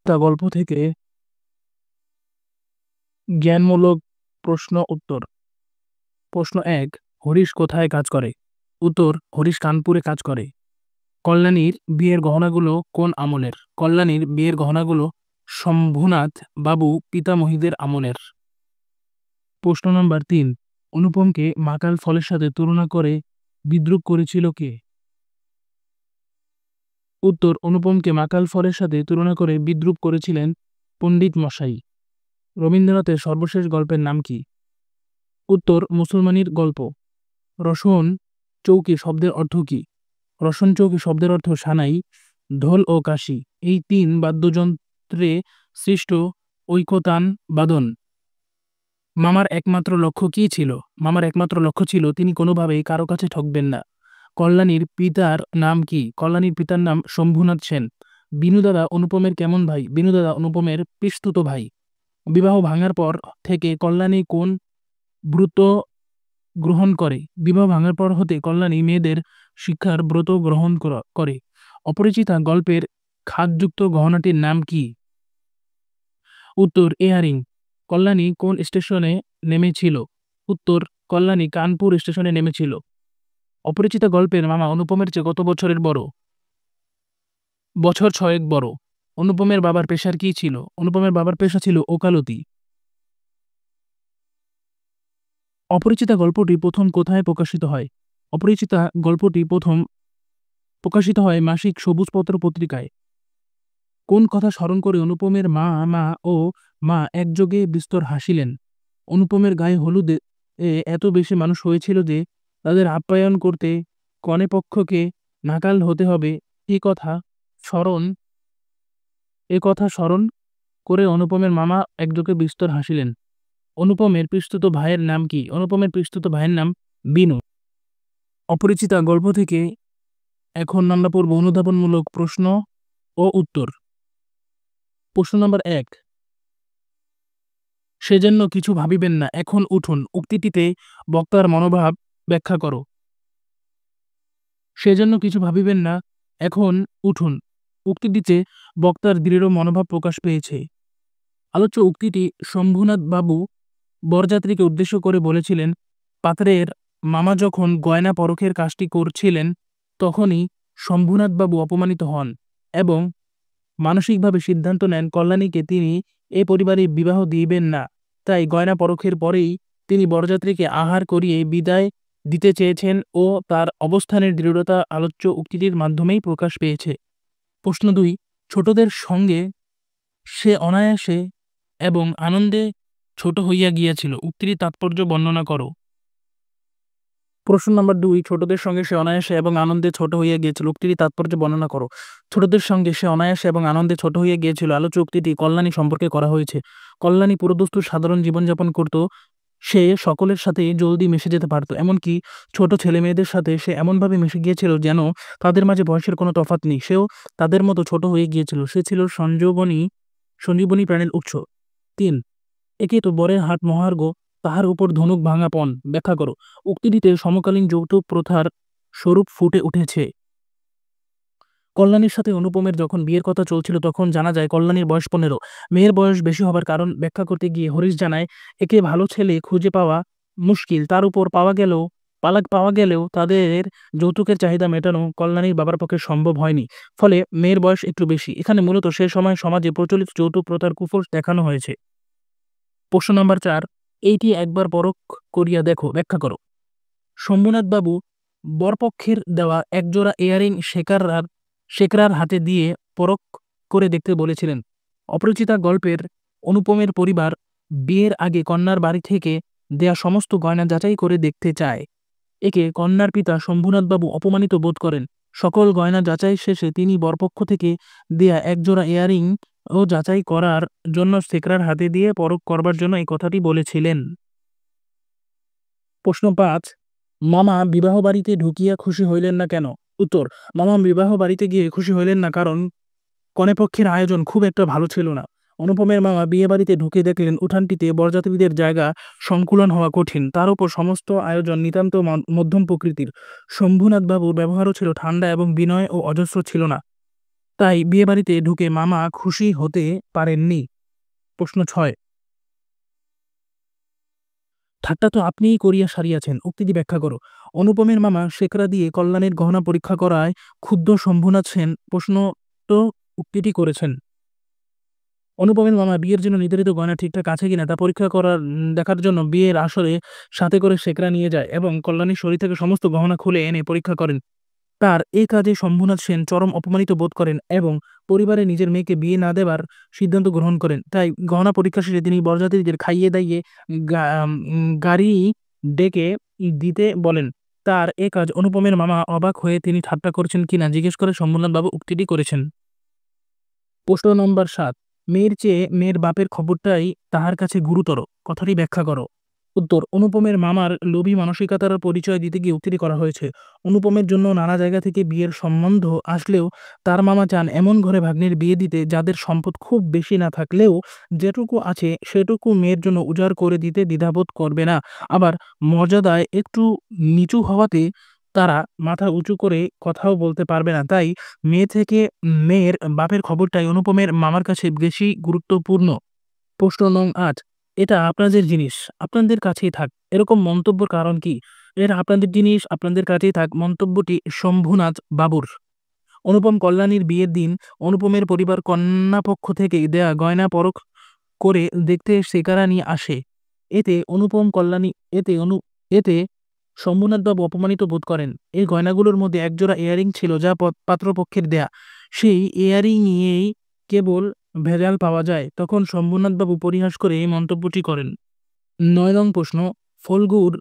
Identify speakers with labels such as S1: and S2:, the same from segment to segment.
S1: অপরিচিতা গল্প থেকে জ্ঞানমূলক প্রশ্ন উত্তর। প্রশ্ন ১, হরিশ কোথায় কাজ করে? উত্তর, হরিশ কানপুরে কাজ করে। কল্যাণীর বিয়ের গহনাগুলো কোন আমলের? কল্যাণীর বিয়ের গহনাগুলো শম্ভুনাথ বাবু পিতামহীদের আমলের। প্রশ্ন নম্বর ৩, অনুপমকে মাকাল ফলের সাথে তুলনা করে বিদ্রূপ করেছিল কে? উত্তর, অনুপমকে মাকাল ফলের সাথে তুলনা করে বিদ্রূপ করেছিলেন পণ্ডিত মশাই। রবীন্দ্রনাথের সর্বশেষ গল্পের নাম কি? উত্তর, মুসলমানির গল্প। রসন চৌকি শব্দের অর্থ কি? রসন চৌকি শব্দের অর্থ সানাই, ঢোল ও কাশি এই ৩ বাদ্যযন্ত্রে সৃষ্ট ঐকতান বাদন। মামার একমাত্র লক্ষ্য কী ছিল? মামার একমাত্র লক্ষ্য ছিল তিনি কোনোভাবেই কারো কাছে ঠকবেন না। কল্যাণীর পিতার নাম কি? কল্যাণীর পিতার নাম শম্ভুনাথ সেন। বিনুদাদা অনুপমের কেমন ভাই? বিনুদাদা অনুপমের পিস্তুত ভাই। বিবাহ ভাঙার পর থেকে কল্যাণী কোন ব্রত গ্রহণ করে? বিবাহ ভাঙার পর হতে কল্যাণী মেয়েদের শিক্ষার ব্রত গ্রহণ করে। অপরিচিতা গল্পের খাদযুক্ত গহনাটির নাম কি? উত্তর, এয়ারিং। কল্যাণী কোন স্টেশনে নেমেছিল? উত্তর, কল্যাণী কানপুর স্টেশনে নেমেছিল। অপরিচিতা গল্পের মামা অনুপমের চেয়ে কত বছরের বড়? বছর ৬ বড়। অনুপমের বাবার পেশার কী ছিল? অনুপমের বাবার পেশা ছিল ওকালতি। অপরিচিতা গল্পটি প্রথম কোথায় প্রকাশিত হয়? অপরিচিতা গল্পটি প্রথম প্রকাশিত হয় মাসিক সবুজপত্র পত্রিকায়। কোন কথা স্মরণ করে অনুপমের মা একযোগে বিস্তর হাসিলেন? অনুপমের গায়ে হলুদে এত বেশি মানুষ হয়েছিল যে তাদের আপ্যায়ন করতে কনেপক্ষকে নাকাল হতে হবে এ কথা স্মরণ করে অনুপমের মামা একযোগে বিস্তর হাসিলেন। অনুপমের পিস্তুত ভাইয়ের নাম কি? অনুপমের পিস্তুত ভাইয়ের নাম বিনু। অপরিচিতা গল্প থেকে এখন আমরা পড়ব অনুধাবনমূলক প্রশ্ন ও উত্তর। প্রশ্ন নম্বর ১, সেজন্য কিছু ভাবিবেন না, এখন উঠুন উক্তিটিতে বক্তার মনোভাব ব্যাখ্যা করো। সেজন্য কিছু ভাবিবেন না, এখন উঠুন উক্তিটিতে বক্তার দৃঢ় মনোভাব প্রকাশ পেয়েছে। আলোচ্য উক্তিটি শম্ভুনাথ বাবু বরযাত্রীকে উদ্দেশ্য করে বলেছিলেন। পাত্রের মামা যখন গয়না পরখের কাজটি করছিলেন তখনই শম্ভুনাথবাবু অপমানিত হন এবং মানসিকভাবে সিদ্ধান্ত নেন কল্যাণীকে তিনি এ পরিবারে বিবাহ দিবেন না। তাই গয়না পরখের পরেই তিনি বরযাত্রীকে আহার করিয়ে বিদায় দিতে চেয়েছেন ও তার অবস্থানের দৃঢ়তা আলোচ্য উক্তিটির মাধ্যমেই প্রকাশ পেয়েছে। প্রশ্ন ২, ছোটদের সঙ্গে সে অনায়াসে এবং আনন্দে ছোট হইয়া গিয়াছিল, উক্তিটির তাৎপর্য বর্ণনা করো। প্রশ্ন নম্বর ২, ছোটদের সঙ্গে সে অনায়াসে এবং আনন্দে ছোট হইয়া গিয়েছিল, উক্তিটির তাৎপর্য বর্ণনা করো। ছোটদের সঙ্গে সে অনায়াসে এবং আনন্দে ছোট হইয়া গিয়েছিল আলোচ্য উক্তিটি কল্যাণী সম্পর্কে করা হয়েছে। কল্যাণী পুরোদস্তুর সাধারণ জীবনযাপন করত। সে সকলের সাথেই জলদি মিশে যেতে পারত। এমনকি ছোট ছেলেমেয়েদের সাথে সে এমনভাবে মিশে গিয়েছিল যেন তাদের মাঝে বয়সের কোনো তফাৎ নেই। সেও তাদের মতো ছোট হয়ে গিয়েছিল। সে ছিল সঞ্জীবনী প্রাণের উৎস। ৩, একে তো বরের হাট মহার্ঘ, তাহার উপর ধনুক ভাঙা পণ। ব্যাখ্যা করো। উক্তিটিতে সমকালীন যৌতুক প্রথার স্বরূপ ফুটে উঠেছে। কল্যাণীর সাথে অনুপমের যখন বিয়ের কথা চলছিল তখন জানা যায় কল্যাণীর বয়স ১৫। মেয়ের বয়স বেশি হবার কারণ ব্যাখ্যা করতে গিয়ে হরিশ জানায়, একে ভালো ছেলে খুঁজে পাওয়া মুশকিল, তার উপর পাওয়া গেলেও তাদের যৌতুকের চাহিদা মেটানো কল্যাণীর বাবার পক্ষে সম্ভব হয়নি। ফলে মেয়ের বয়স একটু বেশি। এখানে মূলত সে সময় সমাজে প্রচলিত যৌতুক প্রথার কুফল দেখানো হয়েছে। প্রশ্ন নম্বর ৪, এইটি একবার পরখ করিয়া দেখো, ব্যাখ্যা করো। শম্ভুনাথবাবু বরপক্ষের দেওয়া একজোড়া এয়ারিং শেখরার হাতে দিয়ে পরখ করে দেখতে বলেছিলেন। অপরিচিতা গল্পের অনুপমের পরিবার বিয়ের আগে কন্যার বাড়ি থেকে দেয়া সমস্ত গয়না যাচাই করে দেখতে চায়। একে কন্যার পিতা শম্ভুনাথবাবু অপমানিত বোধ করেন। সকল গয়না যাচাই শেষে তিনি বরপক্ষ থেকে দেয়া একজোড়া এয়ারিং ও যাচাই করার জন্য শেখরার হাতে দিয়ে পরখ করবার জন্য এই কথাটি বলেছিলেন। প্রশ্ন ৫, মামা বিবাহ বাড়িতে ঢুকিয়া খুশি হইলেন না কেন? উত্তর, মামা বিবাহ বাড়িতে গিয়ে খুশি হইলেন না কারণ কনেপক্ষের আয়োজন খুব একটা ভালো ছিল না। অনুপমের মামা বিয়ে বাড়িতে ঢুকে দেখলেন উঠানটিতে বরযাত্রীদের জায়গা সংকুলন হওয়া কঠিন, তার উপর সমস্ত আয়োজন নিতান্ত মধ্যম প্রকৃতির। শম্ভুনাথবাবুর ব্যবহারও ছিল ঠান্ডা এবং বিনয় ও অজস্র ছিল না। তাই বিয়েবাড়িতে ঢুকে মামা খুশি হতে পারেননি। প্রশ্ন ৬, ঠাট্টা তো আপনিই করিয়া সারিয়াছেন, উক্তিটি ব্যাখ্যা করো। অনুপমের মামা শেকড়া দিয়ে কল্যাণের গহনা পরীক্ষা করায় ক্ষুব্ধ শম্ভুনাথ সেন প্রশ্ন উক্তিটি করেছেন। অনুপমের মামা বিয়ের জন্য নির্ধারিত গয়না ঠিকঠাক আছে কিনা তা পরীক্ষা দেখার জন্য বিয়ের আসরে সাথে করে শেকড়া নিয়ে যায় এবং কল্যাণীর শরীর থেকে সমস্ত গহনা খুলে এনে পরীক্ষা করেন। তার এ কাজে শম্ভুনাথ সেন চরম অপমানিত বোধ করেন এবং পরিবারে নিজের মেয়েকে বিয়ে না দেবার সিদ্ধান্ত গ্রহণ করেন। তাই গহনা পরীক্ষা শেষে তিনি বরযাত্রীদের খাইয়ে দাইয়ে গাড়ি ডেকে দিতে বলেন। তার এ কাজ অনুপমের মামা অবাক হয়ে তিনি ঠাট্টা করছেন কিনা জিজ্ঞেস করে শম্ভুনাথবাবু উক্তিটি করেছেন। প্রশ্ন নম্বর ৭, মেয়ের চেয়ে মেয়ের বাপের খবরটাই তাহার কাছে গুরুতর, কথাটি ব্যাখ্যা করো। উত্তর, অনুপমের মামার লোভী মানসিকতার পরিচয় দিতে গিয়ে উক্তিটি করা হয়েছে। অনুপমের জন্য নানা জায়গা থেকে বিয়ের সম্বন্ধ আসলেও তার মামা চান এমন ঘরে ভাগ্নের বিয়ে দিতে যাদের সম্পদ খুব বেশি না থাকলেও যেটুকু আছে সেটুকু মেয়ের জন্য উজাড় করে দিতে দ্বিধাবোধ করবে না। আবার মর্যাদায় একটু নিচু হওয়াতে তারা মাথা উঁচু করে কথাও বলতে পারবে না। তাই মেয়ে থেকে মেয়ের বাপের খবরটাই অনুপমের মামার কাছে বেশি গুরুত্বপূর্ণ। প্রশ্ন নং ৮, এটা আপনাদের জিনিস, আপনাদের কাছেই থাক, এরকম মন্তব্যের কারণ কি? এটা আপনাদের জিনিস, আপনাদের কাছেই থাক মন্তব্যটি শম্ভুনাথ বাবুর। অনুপম কল্যাণীর বিয়ের দিন অনুপমের পরিবার কন্যাপক্ষ থেকে দেয়া গয়না পরখ করে দেখতে শেকড়া নিয়ে আসে। এতে অনুপম কল্যাণী এতে শম্ভুনাথবাবু অপমানিত বোধ করেন। এই গয়নাগুলোর মধ্যে একজোড়া ইয়ারিং ছিল যা পাত্রপক্ষের দেয়া। সেই ইয়ারিংয়েই কেবল ভেজাল পাওয়া যায়। তখন শম্ভুনাথবাবু পরিহাস করে এই মন্তব্যটি করেন। ৯ নং প্রশ্ন, ফল্গুর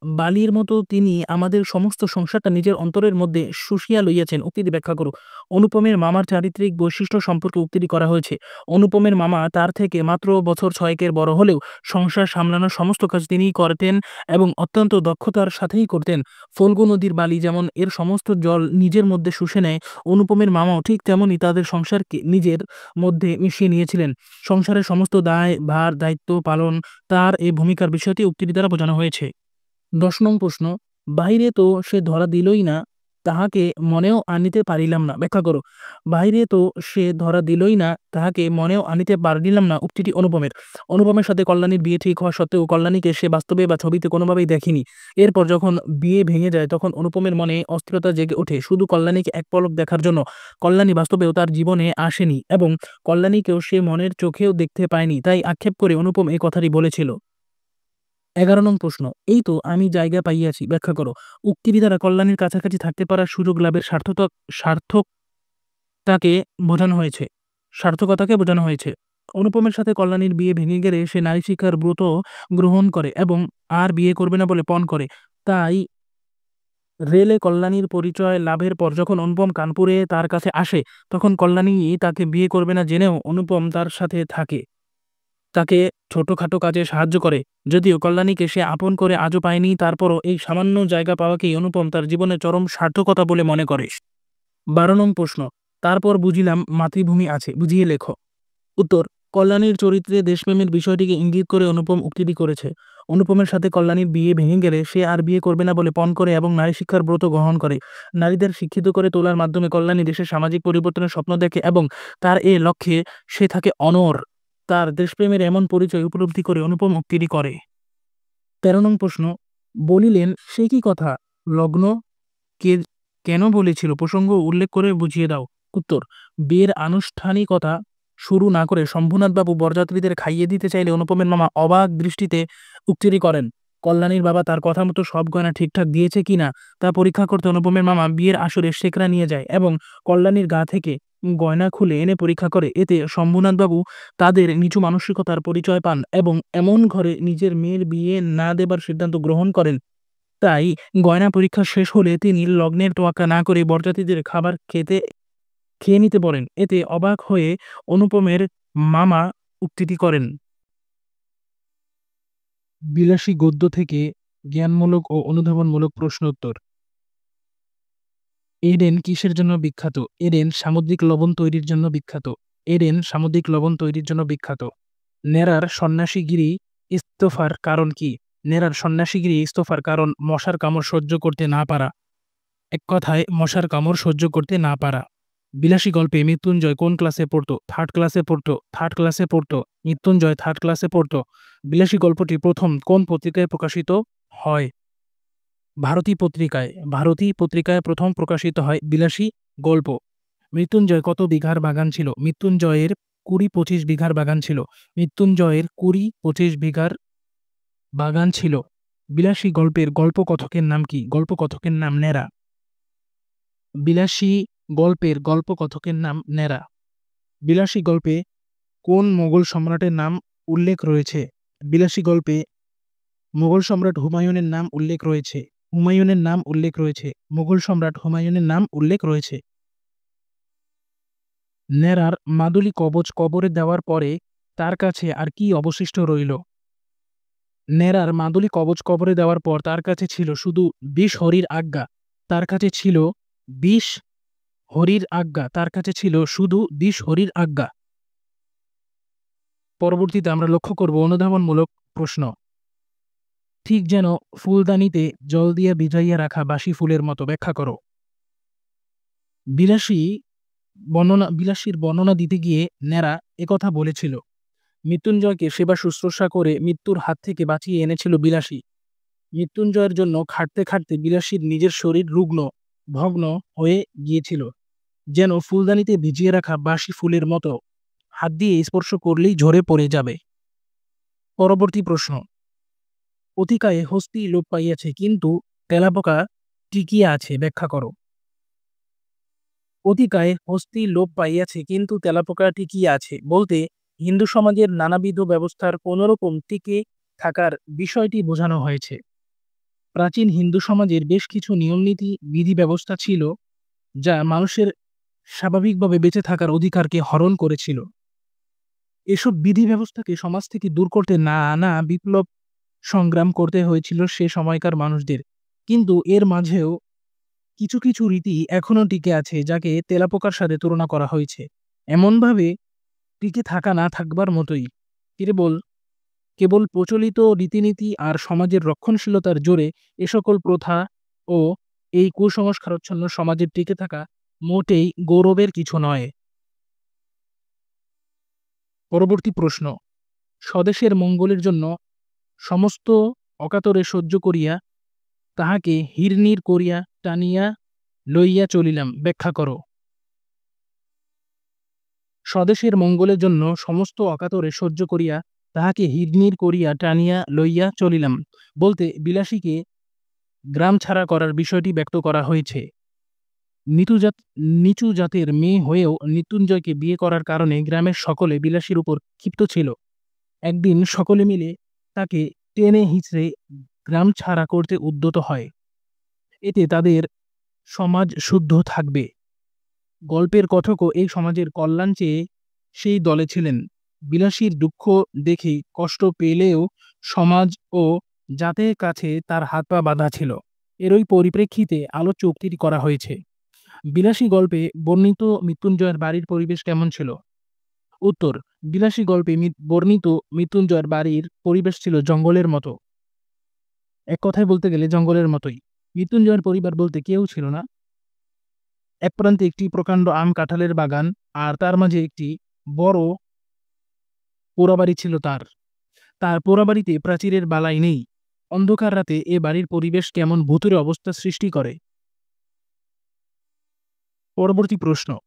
S1: বালির মতো তিনি আমাদের সমস্ত সংসারটা নিজের অন্তরের মধ্যে শুষিয়া লইয়াছেন, উক্তিটি ব্যাখ্যা করো। অনুপমের মামার চারিত্রিক বৈশিষ্ট্য সম্পর্কে উক্তিটি করা হয়েছে। অনুপমের মামা তার থেকে মাত্র বছর ৬-এর বড় হলেও সংসার সামলানোর সমস্ত কাজ তিনিই করতেন এবং অত্যন্ত দক্ষতার সাথেই করতেন। ফল্গু নদীর বালি যেমন এর সমস্ত জল নিজের মধ্যে শুষে নেয়, অনুপমের মামাও ঠিক তেমনই তাদের সংসারকে নিজের মধ্যে মিশিয়ে নিয়েছিলেন। সংসারের সমস্ত দায় ভার দায়িত্ব পালন তার এই ভূমিকার বিষয়টি উক্তিটি দ্বারা বোঝানো হয়েছে। ১০ নং প্রশ্ন, বাহিরে তো সে ধরা দিলই না, তাহাকে মনেও আনিতে পারিলাম না, ব্যাখ্যা করো। বাহিরে তো সে ধরা দিলই না, তাহাকে মনেও আনিতে পারিলাম না উক্তিটি অনুপমের। অনুপমের সাথে কল্যাণীর বিয়ে ঠিক হওয়া সত্ত্বেও কল্যাণীকে সে বাস্তবে বা ছবিতে কোনোভাবেই দেখেনি। এরপর যখন বিয়ে ভেঙে যায় তখন অনুপমের মনে অস্থিরতা জেগে ওঠে শুধু কল্যাণীকে এক পলক দেখার জন্য। কল্যাণী বাস্তবেও তার জীবনে আসেনি এবং কল্যাণীকেও সে মনের চোখেও দেখতে পায়নি, তাই আক্ষেপ করে অনুপম এই কথাটি বলেছিল। ১১ নং প্রশ্ন, এই তো আমি জায়গা পাইয়াছি, ব্যাখ্যা করো। উক্তিটি দ্বারা কল্যাণীর কাছাকাছি থাকতে পারার সুযোগ লাভের সার্থকতাকে বোঝানো হয়েছে। অনুপমের সাথে কল্যাণীর বিয়ে ভেঙে গেলে সে নারী শিক্ষার ব্রত গ্রহণ করে এবং আর বিয়ে করবে না বলে পণ করে। তাই রেলে কল্যাণীর পরিচয় লাভের পর যখন অনুপম কানপুরে তার কাছে আসে তখন কল্যাণী তাকে বিয়ে করবে না জেনেও অনুপম তার সাথে থাকে, তাকে ছোটখাটো কাজে সাহায্য করে। যদিও কল্যাণীকে সে আপন করে আজও পায়নি, তারপরও এই সামান্য জায়গা পাওয়াকেই অনুপম তার জীবনের চরম সার্থকতা বলে মনে করে। ১২ নং প্রশ্ন, তারপর বুঝিলাম মাতৃভূমি আছে, বুঝিয়ে লেখো। উত্তর, কল্যাণীর চরিত্রে দেশপ্রেমের বিষয়টিকে ইঙ্গিত করে অনুপম উক্তিটি করেছে। অনুপমের সাথে কল্যাণীর বিয়ে ভেঙে গেলে সে আর বিয়ে করবে না বলে পণ করে এবং নারী শিক্ষার ব্রত গ্রহণ করে। নারীদের শিক্ষিত করে তোলার মাধ্যমে কল্যাণী দেশের সামাজিক পরিবর্তনের স্বপ্ন দেখে এবং তার এ লক্ষ্যে সে থাকে অনড়। তার দেশপ্রেমের এমন পরিচয় উপলব্ধি করে অনুপম উক্তিটি করে। ১৩ নং প্রশ্ন, বলিলেন সে কি কথা, লগ্ন কে কেন বলেছিল, প্রসঙ্গ উল্লেখ করে বুঝিয়ে দাও। উত্তর, বিয়ের আনুষ্ঠানিকতা শুরু না করে শম্ভুনাথবাবু বরযাত্রীদের খাইয়ে দিতে চাইলে অনুপমের মামা অবাক দৃষ্টিতে উক্তিটি করেন। কল্যাণীর বাবা তার কথা মতো সব গয়না ঠিকঠাক দিয়েছে কিনা তা পরীক্ষা করতে অনুপমের মামা বিয়ের আসরে শেকড়া নিয়ে যায় এবং কল্যাণীর গা থেকে গয়না খুলে এনে পরীক্ষা করে। এতে শম্ভুনাথবাবু তাদের নিচু মানসিকতার পরিচয় পান এবং এমন ঘরে নিজের মেয়ের বিয়ে না দেবার সিদ্ধান্ত গ্রহণ করেন। তাই গয়না পরীক্ষা শেষ হলে তিনি লগ্নের তোয়াক্কা না করে বরযাত্রীদের খাবার খেয়ে নিতে বলেন। এতে অবাক হয়ে অনুপমের মামা উক্তিটি করেন। বিলাসী গদ্য থেকে জ্ঞানমূলক ও অনুধাবনমূলক প্রশ্ন উত্তর। এডেন কিসের জন্য বিখ্যাত? এডেন সামুদ্রিক লবণ তৈরির জন্য বিখ্যাত। এডেন সামুদ্রিক লবণ তৈরির জন্য বিখ্যাত। নেরার সন্ন্যাসীগিরি ইস্তফার কারণ কি? নেরার সন্ন্যাসীগিরি ইস্তফার কারণ মশার কামড় সহ্য করতে না পারা। এক কথায় মশার কামড় সহ্য করতে না পারা। বিলাসী গল্পে মৃত্যুঞ্জয় কোন ক্লাসে পড়তো? থার্ড ক্লাসে পড়তো। থার্ড ক্লাসে পড়তো। মৃত্যুঞ্জয় থার্ড ক্লাসে পড়তো। বিলাসী গল্পটি প্রথম কোন পত্রিকায় প্রকাশিত হয়? ভারতী পত্রিকায়। ভারতী পত্রিকায় প্রথম প্রকাশিত হয় বিলাসী গল্প। মৃত্যুঞ্জয় কত বিঘার বাগান ছিল? মৃত্যুঞ্জয়ের ২০-২৫ বিঘার বাগান ছিল। মৃত্যুঞ্জয়ের ২০-২৫ বিঘার বাগান ছিল। বিলাসী গল্পের গল্পকথকের নাম কি? গল্পকথকের নাম ন্যাড়া। বিলাসী গল্পের গল্পকথকের নাম ন্যাড়া। বিলাসী গল্পে কোন মোগল সম্রাটের নাম উল্লেখ রয়েছে? বিলাসী গল্পে মোগল সম্রাট হুমায়ুনের নাম উল্লেখ রয়েছে। হুমায়ুনের নাম উল্লেখ রয়েছে। মোগল সম্রাট হুমায়ুনের নাম উল্লেখ রয়েছে। ন্যাড়ার মাদুলি কবচ কবরে দেওয়ার পরে তার কাছে আর কি অবশিষ্ট রইল? ন্যাড়ার মাদুলি কবচ কবরে দেওয়ার পর তার কাছে ছিল শুধু ২০ হরির আজ্ঞা। তার কাছে ছিল ২০ হরির আজ্ঞা। তার কাছে ছিল শুধু ২০ হরির আজ্ঞা। পরবর্তীতে আমরা লক্ষ্য করব অনুধাবনমূলক প্রশ্ন। ঠিক যেন ফুলদানিতে জল দিয়ে ভিজাইয়া রাখা বাসি ফুলের মতো। ব্যাখ্যা করো। বিলাসীর বর্ণনা দিতে গিয়ে ন্যাড়া একথা বলেছিল। মৃত্যুঞ্জয়কে সেবা শুশ্রূষা করে মৃত্যুর হাত থেকে বাঁচিয়ে এনেছিল বিলাসী। মৃত্যুঞ্জয়ের জন্য খাটতে খাটতে বিলাসীর নিজের শরীর রুগ্ন ভগ্ন হয়ে গিয়েছিল, যেন ফুলদানিতে ভিজিয়ে রাখা বাসি ফুলের মতো। হাত দিয়ে স্পর্শ করলেই ঝরে পড়ে যাবে। পরবর্তী প্রশ্ন। অতিকায়ে হস্তি লোপ পাইয়াছে কিন্তু তেলাপোকা টিকিয়া আছে। ব্যাখ্যা করো। অতিকায়ে হস্তি লোপ পাইয়াছে কিন্তু তেলাপোকা টিকিয়া আছে বলতে হিন্দু সমাজের নানাবিধ ব্যবস্থার কোনোরকম টিকে থাকার বিষয়টি বোঝানো হয়েছে। প্রাচীন হিন্দু সমাজের বেশ কিছু নিয়মনীতি বিধি ব্যবস্থা ছিল যা মানুষের স্বাভাবিকভাবে বেঁচে থাকার অধিকারকে হরণ করেছিল। এসব বিধি ব্যবস্থাকে সমাজ থেকে দূর করতে নানা বিপ্লব সংগ্রাম করতে হয়েছিল সে সময়কার মানুষদের। কিন্তু এর মাঝেও কিছু কিছু রীতি এখনো টিকে আছে যাকে তেলাপোকার সাথে তুলনা করা হয়েছে। এমনভাবে টিকে থাকা না থাকবার মতোই। কেবল কেবল প্রচলিত রীতিনীতি আর সমাজের রক্ষণশীলতার জোরে এ সকল প্রথা ও এই কুসংস্কারাচ্ছন্ন সমাজের টিকে থাকা মোটেই গৌরবের কিছু নয়। পরবর্তী প্রশ্ন। স্বদেশের মঙ্গলের জন্য সমস্ত অকাতরে সহ্য করিয়া তাহাকে হিরনীর করিয়া টানিয়া লইয়া চলিলাম। ব্যাখ্যা করো। স্বদেশের মঙ্গলের জন্য সমস্ত অকাতরে সহ্য করিয়া তাহাকে হিরনীর করিয়া টানিয়া লইয়া চলিলাম বলতে বিলাসীকে গ্রাম ছাড়া করার বিষয়টি ব্যক্ত করা হয়েছে। নিচু জাতের মেয়ে হয়েও মৃত্যুঞ্জয়কে বিয়ে করার কারণে গ্রামের সকলে বিলাসীর উপর ক্ষিপ্ত ছিল। একদিন সকলে মিলে তাকে টেনে হিঁচড়ে গ্রাম ছাড়া করতে উদ্যত হয়। এতে তাদের সমাজ শুদ্ধ থাকবে। গল্পের কথকও এই সমাজের কল্যাণ চেয়ে সেই দলে ছিলেন। বিলাসীর দুঃখ দেখে কষ্ট পেলেও সমাজ ও জাতের কাছে তার হাত পা বাঁধা ছিল। এরই পরিপ্রেক্ষিতে আলোচ্য উক্তিটি করা হয়েছে। বিলাসী গল্পে বর্ণিত মৃত্যুঞ্জয়ের বাড়ির পরিবেশ কেমন ছিল? উত্তর। বিলাসী গল্পে বর্ণিত মৃত্যুঞ্জয়ের বাড়ির পরিবেশ ছিল জঙ্গলের মতো। এক কথায় বলতে গেলে জঙ্গলের মতোই। মৃত্যুঞ্জয়ের পরিবার বলতে কেউ ছিল না। এক প্রান্তে একটি প্রকাণ্ড আম কাঁঠালের বাগান আর তার মাঝে একটি বড় পোড়াবাড়ি ছিল তার। তার পোড়াবাড়িতে প্রাচীরের বালাই নেই। অন্ধকার রাতে এ বাড়ির পরিবেশ কেমন ভূতুড়ে অবস্থা সৃষ্টি করে। পরবর্তী প্রশ্ন।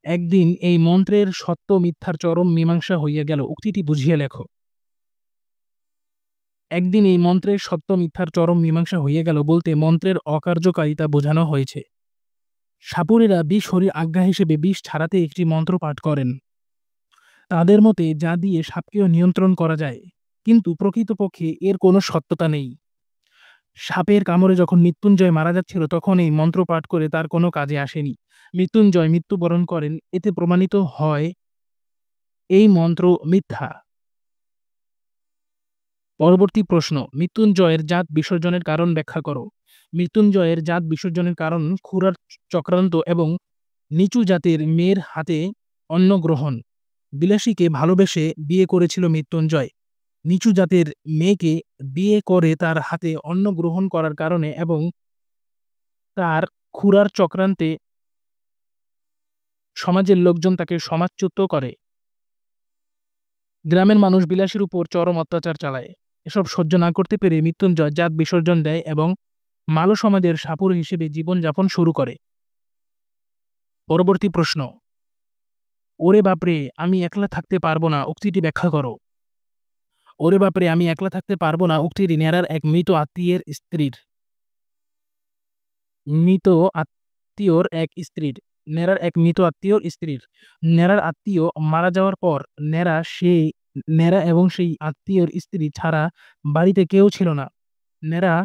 S1: একদিন এই মন্ত্রের সত্য মিথ্যার চরম মীমাংসা হইয়া গেল। উক্তিটি বুঝিয়ে লেখো। একদিন এই মন্ত্রের সত্য মিথ্যার চরম মীমাংসা হইয়া গেল বলতে মন্ত্রের অকার্যকারিতা বোঝানো হয়েছে। সাপুড়েরা বিষ হরির আজ্ঞা হিসেবে বিষ ছাড়াতে একটি মন্ত্র পাঠ করেন। তাদের মতে যা দিয়ে সাপকেও নিয়ন্ত্রণ করা যায়, কিন্তু প্রকৃতপক্ষে এর কোনো সত্যতা নেই। সাপের কামড়ে যখন মৃত্যুঞ্জয় মারা যাচ্ছিল তখন এই মন্ত্র পাঠ করে তার কোনো কাজে আসেনি। মৃত্যুঞ্জয় মৃত্যুবরণ করেন। এতে প্রমাণিত হয় এই মন্ত্র মিথ্যা। পরবর্তী প্রশ্ন। মৃত্যুঞ্জয়ের জাত বিসর্জনের কারণ ব্যাখ্যা করো। মৃত্যুঞ্জয়ের জাত বিসর্জনের কারণ ক্ষুরার চক্রান্ত এবং নিচু জাতের মেয়ের হাতে অন্ন গ্রহণ। বিলাসীকে ভালোবেসে বিয়ে করেছিল মৃত্যুঞ্জয়। নিচু জাতের মেয়েকে বিয়ে করে তার হাতে অন্ন গ্রহণ করার কারণে এবং তার ক্ষুরার চক্রান্তে সমাজের লোকজন তাকে সমাজচ্যুত করে। গ্রামের মানুষ বিলাসের উপর চরম অত্যাচার চালায়। এসব সহ্য না করতে পেরে মৃত্যুঞ্জয় জাত বিসর্জন দেয় এবং মালু সমাজের সাপুড়ে হিসেবে জীবনযাপন শুরু করে। পরবর্তী প্রশ্ন, ওরে বাপরে আমি একলা থাকতে পারবো না উক্তিটি ব্যাখ্যা করো। ওরে বাপরে আমি একলা থাকতে পারবো না উক্তিটি ন্যাড়ার এক মৃত আত্মীয়ের স্ত্রীর। মৃত আত্মীয়র এক স্ত্রীর ন্যাড়ার এক মৃত আত্মীয়র স্ত্রীর। ন্যাড়ার আত্মীয় মারা যাওয়ার পর ন্যাড়া এবং সেই আত্মীয়র স্ত্রী ছাড়া বাড়িতে কেউ ছিল না। ন্যাড়া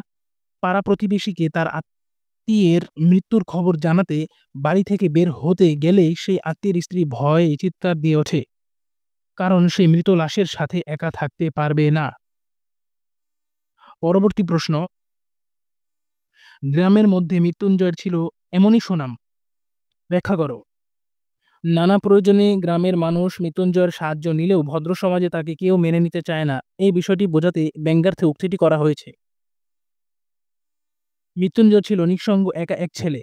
S1: পাড়া প্রতিবেশীকে তার আত্মীয়ের মৃত্যুর খবর জানাতে বাড়ি থেকে বের হতে গেলেই সেই আত্মীয়ের স্ত্রী ভয়ে চিৎকার দিয়ে ওঠে, কারণ সেই মৃত লাশের সাথে একা থাকতে পারবে না। পরবর্তী প্রশ্ন, গ্রামের মধ্যে মৃত্যুঞ্জয়ের ছিল এমনই সুনাম, ব্যাখ্যা করো। নানা প্রয়োজনে গ্রামের মানুষ মৃত্যুঞ্জয়ের সাহায্য নিলেও ভদ্র সমাজে তাকে কেউ মেনে নিতে চায় না, এই বিষয়টি বোঝাতে ব্যঙ্গার্থে উক্তিটি করা হয়েছে। মৃত্যুঞ্জয় ছিল নিঃসঙ্গ একা এক ছেলে।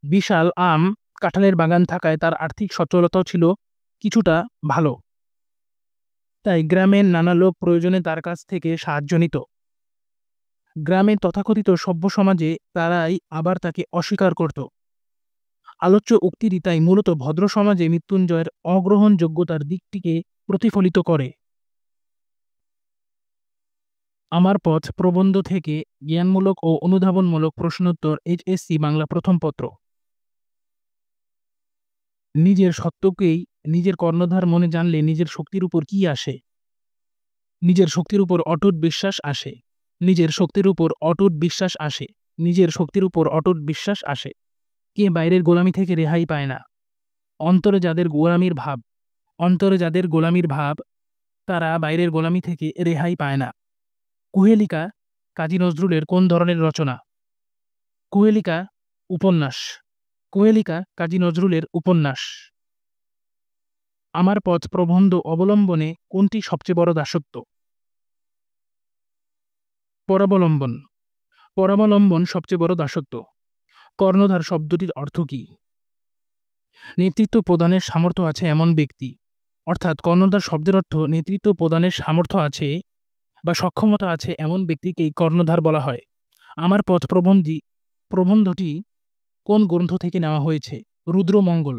S1: বিশাল আম কাঁঠালের বাগান থাকায় তার আর্থিক সচ্ছলতাও ছিল কিছুটা ভালো, তাই গ্রামের নানা লোক প্রয়োজনে তার কাছ থেকে সাহায্য নিত। গ্রামের তথাকথিত সভ্য সমাজে তারাই আবার তাকে অস্বীকার করত। আলোচ্য উক্তিটি তাই মূলত ভদ্র সমাজে মৃত্যুঞ্জয়ের অগ্রহণযোগ্যতার দিকটিকে প্রতিফলিত করে। আমার পথ প্রবন্ধ থেকে জ্ঞানমূলক ও অনুধাবনমূলক প্রশ্নোত্তর এইচএসসি বাংলা প্রথম পত্র। নিজের সত্যকেই নিজের কর্ণধার মনে জানলে নিজের শক্তির উপর কি আসে? নিজের শক্তির উপর অটুট বিশ্বাস আসে। নিজের শক্তির উপর অটুট বিশ্বাস আসে। নিজের শক্তির উপর অটুট বিশ্বাস আসে। কে বাইরের গোলামি থেকে রেহাই পায় না? অন্তরে যাদের গোলামির ভাব তারা বাইরের গোলামি থেকে রেহাই পায় না। কুহেলিকা কাজী নজরুলের কোন ধরনের রচনা? কুহেলিকা উপন্যাস। কুহেলিকা কাজী নজরুলের উপন্যাস। আমার পথ প্রবন্ধ অবলম্বনে কোনটি সবচেয়ে বড় দাসত্ব? পরাবলম্বন। পরাবলম্বন সবচেয়ে বড় দাসত্ব। কর্ণধার শব্দটির অর্থ কি? নেতৃত্ব প্রদানের সামর্থ্য আছে এমন ব্যক্তি। অর্থাৎ কর্ণধার শব্দের অর্থ নেতৃত্ব প্রদানের সামর্থ্য আছে বা সক্ষমতা আছে এমন ব্যক্তিকেই কর্ণধার বলা হয়। আমার পথ প্রবন্ধটি কোন গ্রন্থ থেকে নেওয়া হয়েছে? রুদ্রমঙ্গল।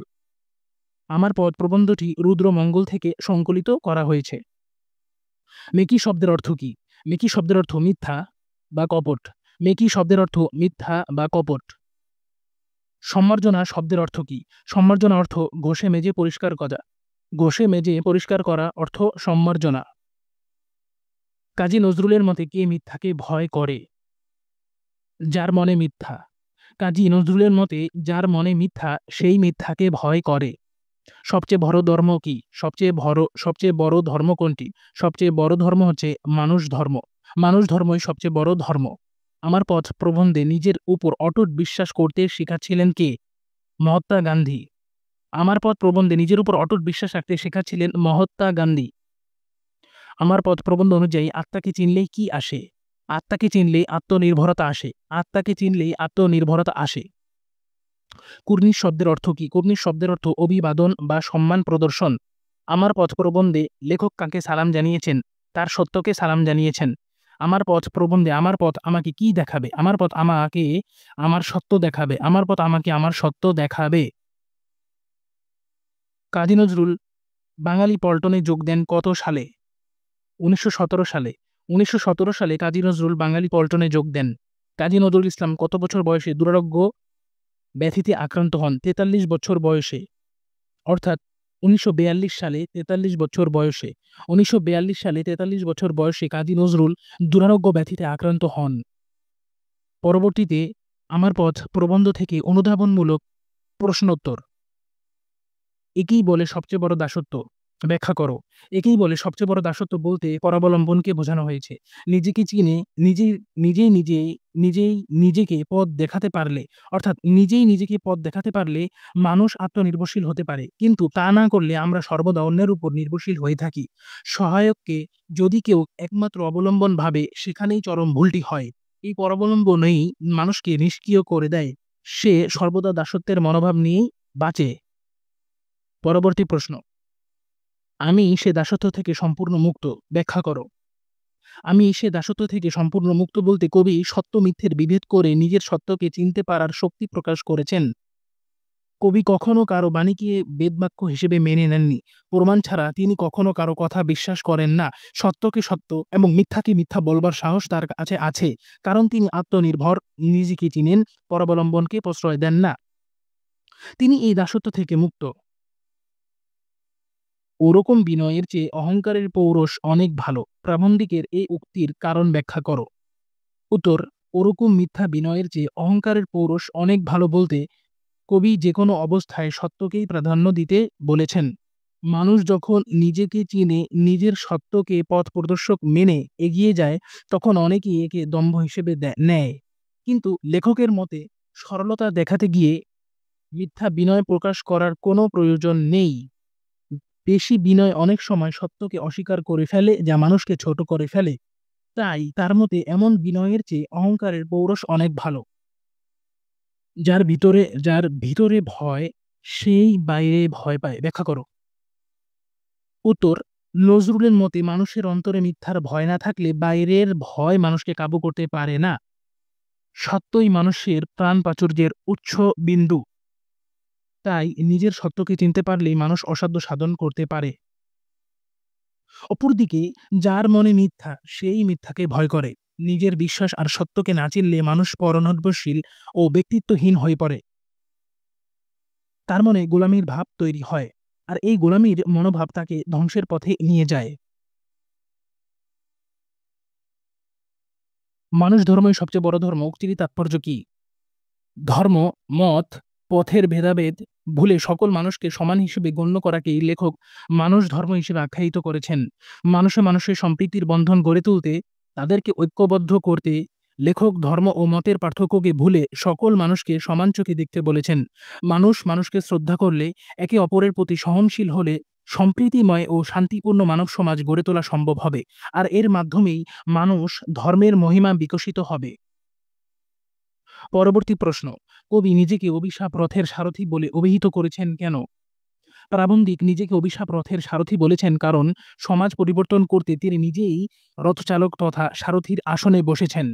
S1: আমার পথ প্রবন্ধটি রুদ্রমঙ্গল থেকে সংকলিত করা হয়েছে। মেকি শব্দের অর্থ কি? মেকি শব্দের অর্থ মিথ্যা বা কপট। মেকি শব্দের অর্থ মিথ্যা বা কপট। সম্মার্জনা শব্দের অর্থ কি? সম্মার্জনা অর্থ ঘষে মেজে পরিষ্কার করা। ঘষে মেজে পরিষ্কার করা অর্থ সম্মার্জনা। কাজী নজরুলের মতে কে মিথ্যাকে ভয় করে? যার মনে মিথ্যা। কাজী নজরুলের মতে যার মনে মিথ্যা সেই মিথ্যাকে ভয় করে। সবচেয়ে বড় ধর্ম কি? সবচেয়ে বড় ধর্ম কোনটি? সবচেয়ে বড় ধর্ম হচ্ছে মানুষ ধর্ম। মানুষ ধর্মই সবচেয়ে বড় ধর্ম। আমার পথ প্রবন্ধে নিজের উপর অটুট বিশ্বাস করতে শেখাচ্ছিলেন কে? মহাত্মা গান্ধী। আমার পথ প্রবন্ধে নিজের উপর অটুট বিশ্বাস রাখতে শেখাচ্ছিলেন মহাত্মা গান্ধী। আমার পথ প্রবন্ধ অনুযায়ী আত্মাকে চিনলেই কি আসে? আত্মাকে চিনলেই আত্মনির্ভরতা আসে। আত্মাকে চিনলেই আত্মনির্ভরতা আসে। কুর্নিশ শব্দের অর্থ কি? কুর্নিশ শব্দের অর্থ অভিবাদন বা সম্মান প্রদর্শন। আমার পথ প্রবন্ধে লেখক কাকে সালাম জানিয়েছেন? তার সত্যকে সালাম জানিয়েছেন। আমার পথ প্রবন্ধে আমার পথ আমাকে কি দেখাবে? আমার পথ আমাকে আমার সত্য দেখাবে। আমার পথ আমাকে আমার সত্য দেখাবে। কাজী নজরুল বাঙালি পল্টনে যোগ দেন কত সালে? 1917 সালে। 1917 সালে কাজী নজরুল বাঙালি পল্টনে যোগ দেন। কাজী নজরুল ইসলাম কত বছর বয়সে দুরারোগ্য ব্যাধিতে আক্রান্ত হন? 43 বছর বয়সে। অর্থাৎ 1942 সালে 43 বছর বয়সে। 1942 সালে 43 বছর বয়সে কাজী নজরুল দুরারোগ্য ব্যাধিতে আক্রান্ত হন। পরবর্তীতে আমার পথ প্রবন্ধ থেকে অনুধাবনমূলক প্রশ্নোত্তর। একেই বলে সবচেয়ে বড় দাসত্ব, ব্যাখ্যা করো। একেই বলে সবচেয়ে বড় দাসত্ব বলতে পরাবলম্বনকে বোঝানো হয়েছে। নিজেকে চিনে নিজেই নিজেকে পথ দেখাতে পারলে, অর্থাৎ নিজেই নিজেকে পথ দেখাতে পারলে মানুষ আত্মনির্ভরশীল হতে পারে, কিন্তু তা না করলে আমরা সর্বদা অন্যের উপর নির্ভরশীল হয়ে থাকি। সহায়ককে যদি কেউ একমাত্র অবলম্বন ভাবে সেখানেই চরম ভুলটি হয়। এই পরাবলম্বনই মানুষকে নিষ্ক্রিয় করে দেয়। সে সর্বদা দাসত্বের মনোভাব নিয়েই বাঁচে। পরবর্তী প্রশ্ন, আমি সে দাসত্ব থেকে সম্পূর্ণ মুক্ত, ব্যাখ্যা করো। আমি সে দাসত্ব থেকে সম্পূর্ণ মুক্ত বলতে কবি সত্য মিথ্যের বিভেদ করে নিজের সত্যকে চিনতে পারার শক্তি প্রকাশ করেছেন। কবি কখনো কারো বাণীকে বেদবাক্য হিসেবে মেনে নেননি। প্রমাণ ছাড়া তিনি কখনো কারো কথা বিশ্বাস করেন না। সত্যকে সত্য এবং মিথ্যাকে মিথ্যা বলবার সাহস তার কাছে আছে, কারণ তিনি আত্মনির্ভর, নিজেকে চিনেন, পরাবলম্বনকে প্রশ্রয় দেন না। তিনি এই দাসত্ব থেকে মুক্ত। ওরকম বিনয়ের চেয়ে অহংকারের পৌরষ অনেক ভালো। প্রাবন্ধিকের এই উক্তির কারণ ব্যাখ্যা করো। উত্তর, ওরকম মিথ্যা বিনয়ের চেয়ে অহংকারের পৌরষ অনেক ভালো বলতে কবি যেকোনো অবস্থায় সত্যকেই প্রাধান্য দিতে বলেছেন। মানুষ যখন নিজেকে চিনে, নিজের সত্যকে পথ প্রদর্শক মেনে এগিয়ে যায়, তখন অনেকেই একে দম্ভ হিসেবে নেয়। কিন্তু লেখকের মতে সরলতা দেখাতে গিয়ে মিথ্যা বিনয় প্রকাশ করার কোনো প্রয়োজন নেই। বেশি বিনয় অনেক সময় সত্যকে অস্বীকার করে ফেলে, যা মানুষকে ছোট করে ফেলে। তাই তার মতে এমন বিনয়ের চেয়ে অহংকারের পৌরষ অনেক ভালো। যার ভিতরে ভয়, সেই বাইরে ভয় পায়, ব্যাখ্যা করো। উত্তর, নজরুলের মতে মানুষের অন্তরে মিথ্যার ভয় না থাকলে বাইরের ভয় মানুষকে কাবু করতে পারে না। সত্যই মানুষের প্রাণ প্রাচুর্যের উৎস বিন্দু। তাই নিজের সত্যকে চিনতে পারলেই মানুষ অসাধ্য সাধন করতে পারে। অপরদিকে যার মনে মিথ্যা, সেই মিথ্যাকে ভয় করে। নিজের বিশ্বাস আর সত্যকে না চিনলে মানুষ পরনির্ভরশীল ও ব্যক্তিত্বহীন হয়ে পড়ে। তার মনে গোলামির ভাব তৈরি হয়, আর এই গোলামির মনোভাব তাকে ধ্বংসের পথে নিয়ে যায়। মানুষ ধর্মই সবচেয়ে বড় ধর্ম উক্তির তাৎপর্য কি? ধর্ম, মত, পথের ভেদাভেদ ভুলে সকল মানুষকে সমান হিসেবে গণ্য করাকেই লেখক মানুষ ধর্ম হিসেবে আখ্যায়িত করেছেন। মানুষে মানুষের সম্প্রীতির বন্ধন গড়ে তুলতে, তাদেরকে ঐক্যবদ্ধ করতে লেখক ধর্ম ও মতের পার্থক্যকে ভুলে সকল মানুষকে সমান চোখে দেখতে বলেছেন। মানুষ মানুষকে শ্রদ্ধা করলে, একে অপরের প্রতি সহনশীল হলে সম্প্রীতিময় ও শান্তিপূর্ণ মানব সমাজ গড়ে তোলা সম্ভব হবে, আর এর মাধ্যমেই মানুষ ধর্মের মহিমা বিকশিত হবে। পরবর্তী প্রশ্ন, কবি নিজেকে অভিশাপ রথের সারথি বলে অভিহিত করেছেন কেন? প্রাবন্ধিক নিজেকে অভিশাপ রথের সারথি বলেছেন কারণ সমাজ পরিবর্তন করতে তিনি নিজেই রথচালক তথা সারথির আসনে বসেছেন।